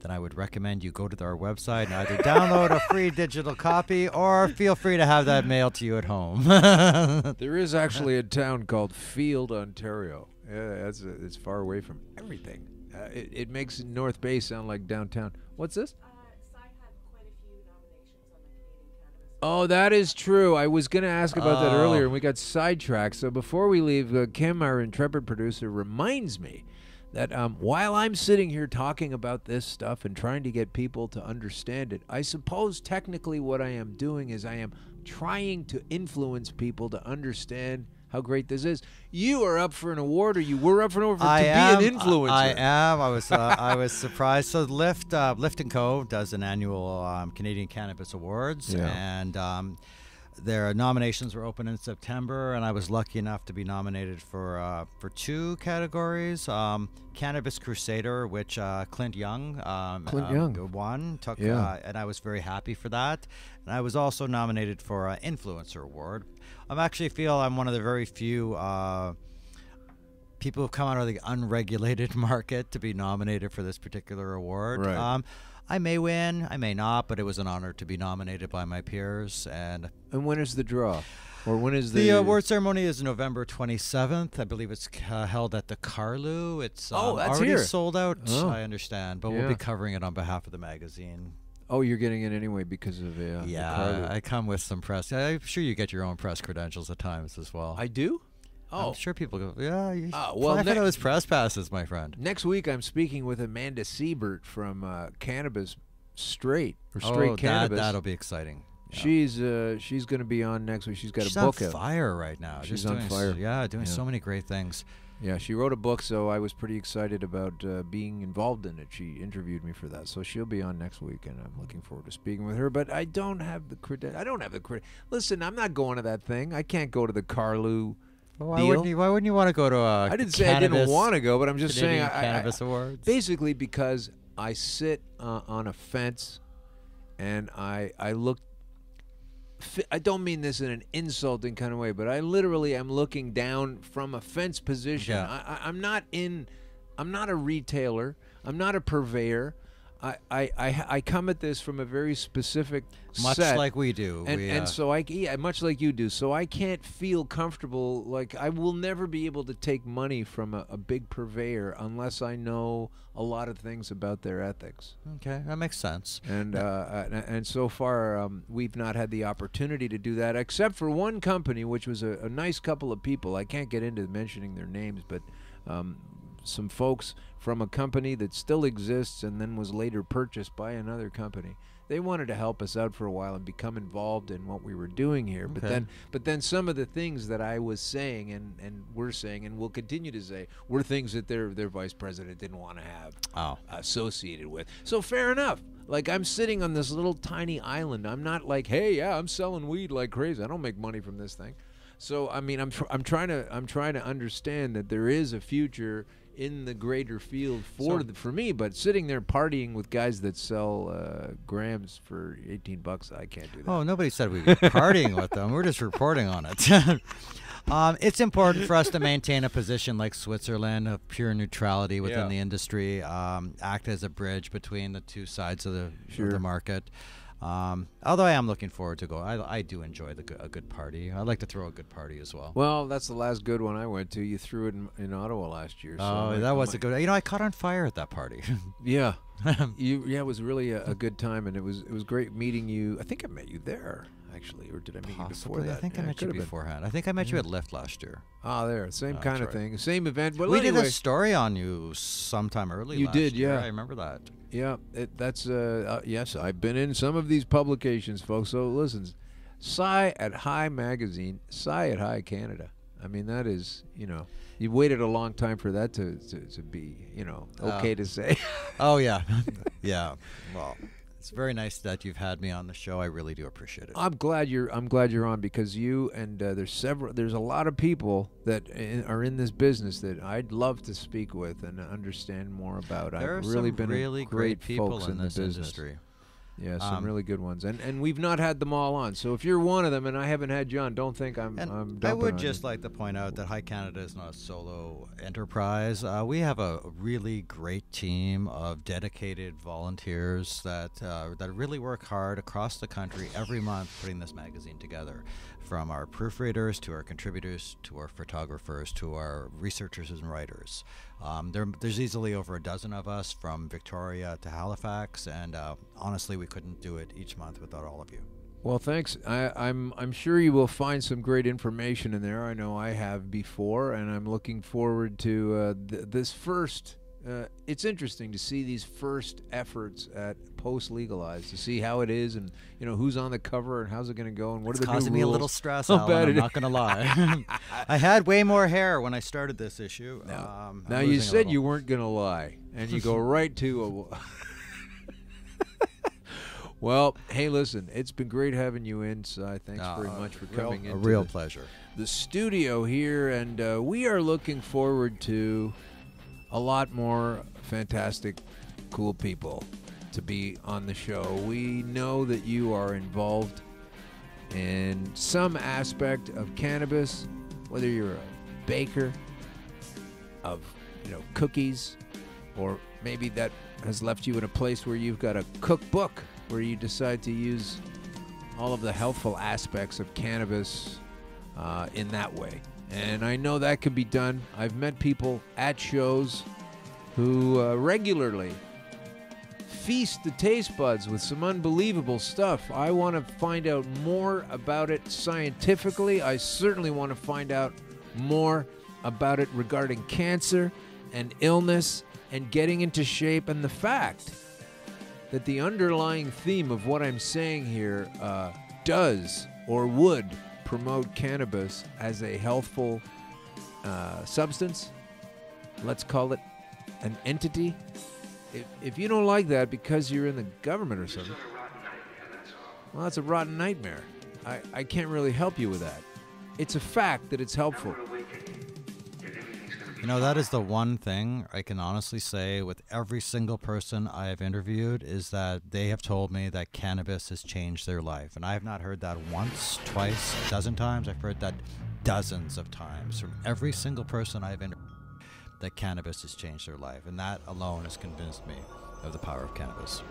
Speaker 11: Then I would recommend you go to our website and either download a free digital copy or feel free to have that mailed to you at home.
Speaker 10: There is actually a town called Field, Ontario. Yeah, it's far away from everything. It makes North Bay sound like downtown. What's this? Oh, that is true. I was going to ask about that earlier, and we got sidetracked. So before we leave, Kim, our intrepid producer, reminds me that while I'm sitting here talking about this stuff and trying to get people to understand it, I suppose technically what I am doing is I am trying to influence people to understand how great this is. You are up for an award, or you were up for an award to be an influencer.
Speaker 11: I am. I was surprised. So Lift & Co. does an annual Canadian Cannabis Awards, and their nominations were open in September, and I was lucky enough to be nominated for 2 categories. Cannabis Crusader, which Clint Young won, and I was very happy for that. And I was also nominated for an Influencer Award. I actually feel I'm one of the very few people who've come out of the unregulated market to be nominated for this particular award.
Speaker 10: Right.
Speaker 11: I may win, I may not, but it was an honor to be nominated by my peers. And
Speaker 10: when is the draw? Or when is
Speaker 11: the award ceremony? Is November 27th. I believe it's held at the Carlu. It's
Speaker 10: that's
Speaker 11: already
Speaker 10: here.
Speaker 11: sold out,
Speaker 10: Oh.
Speaker 11: I understand, but we'll be covering it on behalf of the magazine.
Speaker 10: Oh, you're getting it anyway because of the Carlu.
Speaker 11: I come with some press. I'm sure you get your own press credentials at times as well.
Speaker 10: I do? Oh.
Speaker 11: I'm sure people go, yeah, you
Speaker 10: well,
Speaker 11: apply for those press passes, my friend.
Speaker 10: Next week, I'm speaking with Amanda Siebert from Cannabis Straight,
Speaker 11: Oh,
Speaker 10: Cannabis.
Speaker 11: that'll be exciting. Yeah.
Speaker 10: She's going to be on next week. She's got
Speaker 11: She's
Speaker 10: a book
Speaker 11: on
Speaker 10: out.
Speaker 11: fire right now.
Speaker 10: She's on fire.
Speaker 11: Doing so many great things.
Speaker 10: Yeah, she wrote a book, so I was pretty excited about being involved in it. She interviewed me for that, so she'll be on next week, and I'm looking forward to speaking with her. But I don't have the credit. Listen, I'm not going to that thing. I can't go to the Carlu.
Speaker 11: Why wouldn't you want to go to a
Speaker 10: I didn't say I didn't want to go, but I'm just
Speaker 11: Canadian
Speaker 10: saying
Speaker 11: Cannabis Awards?
Speaker 10: Basically because I sit on a fence and I look. I don't mean this in an insulting kind of way, but I literally am looking down from a fence position.
Speaker 11: Yeah.
Speaker 10: I'm not a retailer. I'm not a purveyor. I come at this from a very specific
Speaker 11: Much
Speaker 10: set.
Speaker 11: like we do.
Speaker 10: And so much like you do. So I can't feel comfortable. Like I will never be able to take money from a big purveyor unless I know a lot of things about their ethics.
Speaker 11: Okay, that makes sense.
Speaker 10: And so far we've not had the opportunity to do that, except for one company, which was a nice couple of people. I can't get into mentioning their names, but some folks from a company that still exists and then was later purchased by another company. They wanted to help us out for a while and become involved in what we were doing here.
Speaker 11: Okay.
Speaker 10: But then some of the things that I was saying and we're saying and will continue to say were things that their vice president didn't want to have associated with. So fair enough. Like I'm sitting on this little tiny island. I'm not like, hey, yeah, I'm selling weed like crazy. I don't make money from this thing. So I mean, I'm trying to understand that there is a future in the greater field for me, but sitting there partying with guys that sell grams for $18, I can't do that.
Speaker 11: Oh, nobody said we'd be partying with them. We're just reporting on it. It's important for us to maintain a position like Switzerland of pure neutrality within the industry, act as a bridge between the two sides of the market. Although I am looking forward to go. I do enjoy a good party. I like to throw a good party as well.
Speaker 10: Well, that's the last good one I went to. You threw it in Ottawa last year.
Speaker 11: Oh, that was a good. I caught on fire at that party.
Speaker 10: Yeah, it was really a good time, and it was great meeting you. I think I met you there actually, or did I meet you before that?
Speaker 11: I think I met you beforehand. I think I met you at Lyft last year.
Speaker 10: Ah, there, same kind of thing, same event. But
Speaker 11: we
Speaker 10: anyway,
Speaker 11: did a story on you sometime early.
Speaker 10: You
Speaker 11: last
Speaker 10: did,
Speaker 11: year.
Speaker 10: yeah.
Speaker 11: I remember that.
Speaker 10: Yeah, that's yes. I've been in some of these publications, folks. So listen, Sci at High Magazine, Sci at High Canada. I mean, that is, you waited a long time for that to be, okay to say.
Speaker 11: Oh yeah, yeah. Well, it's very nice that you've had me on the show. I really do appreciate it.
Speaker 10: I'm glad you're on because you and there's a lot of people that are in this business that I'd love to speak with and understand more about.
Speaker 11: There
Speaker 10: I've
Speaker 11: are
Speaker 10: really
Speaker 11: some
Speaker 10: been
Speaker 11: really great people
Speaker 10: folks
Speaker 11: in this
Speaker 10: business.
Speaker 11: industry.
Speaker 10: Yeah, some really good ones, and we've not had them all on. So if you're one of them, and I haven't had you on, don't think I'm.
Speaker 11: I would just like to point out that High Canada is not a solo enterprise. We have a really great team of dedicated volunteers that really work hard across the country every month putting this magazine together. From our proofreaders to our contributors to our photographers to our researchers and writers. There's easily over a dozen of us from Victoria to Halifax, and honestly, we couldn't do it each month without all of you.
Speaker 10: Well, thanks. I'm sure you will find some great information in there. I know I have before, and I'm looking forward to this first. It's interesting to see these first efforts at post-legalized, to see how it is, and who's on the cover and how's it going to go, and what are the new rules.
Speaker 11: It's causing me a little stress, Alan, I'm not going to lie. I had way more hair when I started this issue.
Speaker 10: Now you said you weren't going to lie, and you go right to a... Well, hey, listen, it's been great having you in, Si. Thanks very much for coming in.
Speaker 11: A real pleasure.
Speaker 10: The studio here, and we are looking forward to a lot more fantastic, cool people to be on the show. We know that you are involved in some aspect of cannabis, whether you're a baker of, cookies, or maybe that has left you in a place where you've got a cookbook where you decide to use all of the healthful aspects of cannabis in that way. And I know that can be done. I've met people at shows who regularly feast the taste buds with some unbelievable stuff. I want to find out more about it scientifically. I certainly want to find out more about it regarding cancer and illness and getting into shape, and the fact that the underlying theme of what I'm saying here does or would promote cannabis as a healthful substance. Let's call it an entity. If you don't like that because you're in the government or something, well, that's a rotten nightmare. I can't really help you with that. It's a fact that it's helpful.
Speaker 11: That is the one thing I can honestly say with every single person I have interviewed is that they have told me that cannabis has changed their life. And I have not heard that once, twice, a dozen times. I've heard that dozens of times from every single person I've interviewed that cannabis has changed their life. And that alone has convinced me of the power of cannabis.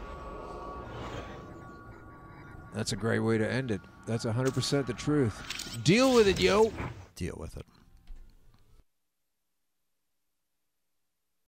Speaker 10: That's a great way to end it. That's 100% the truth. Deal with it, yo.
Speaker 11: Deal with it.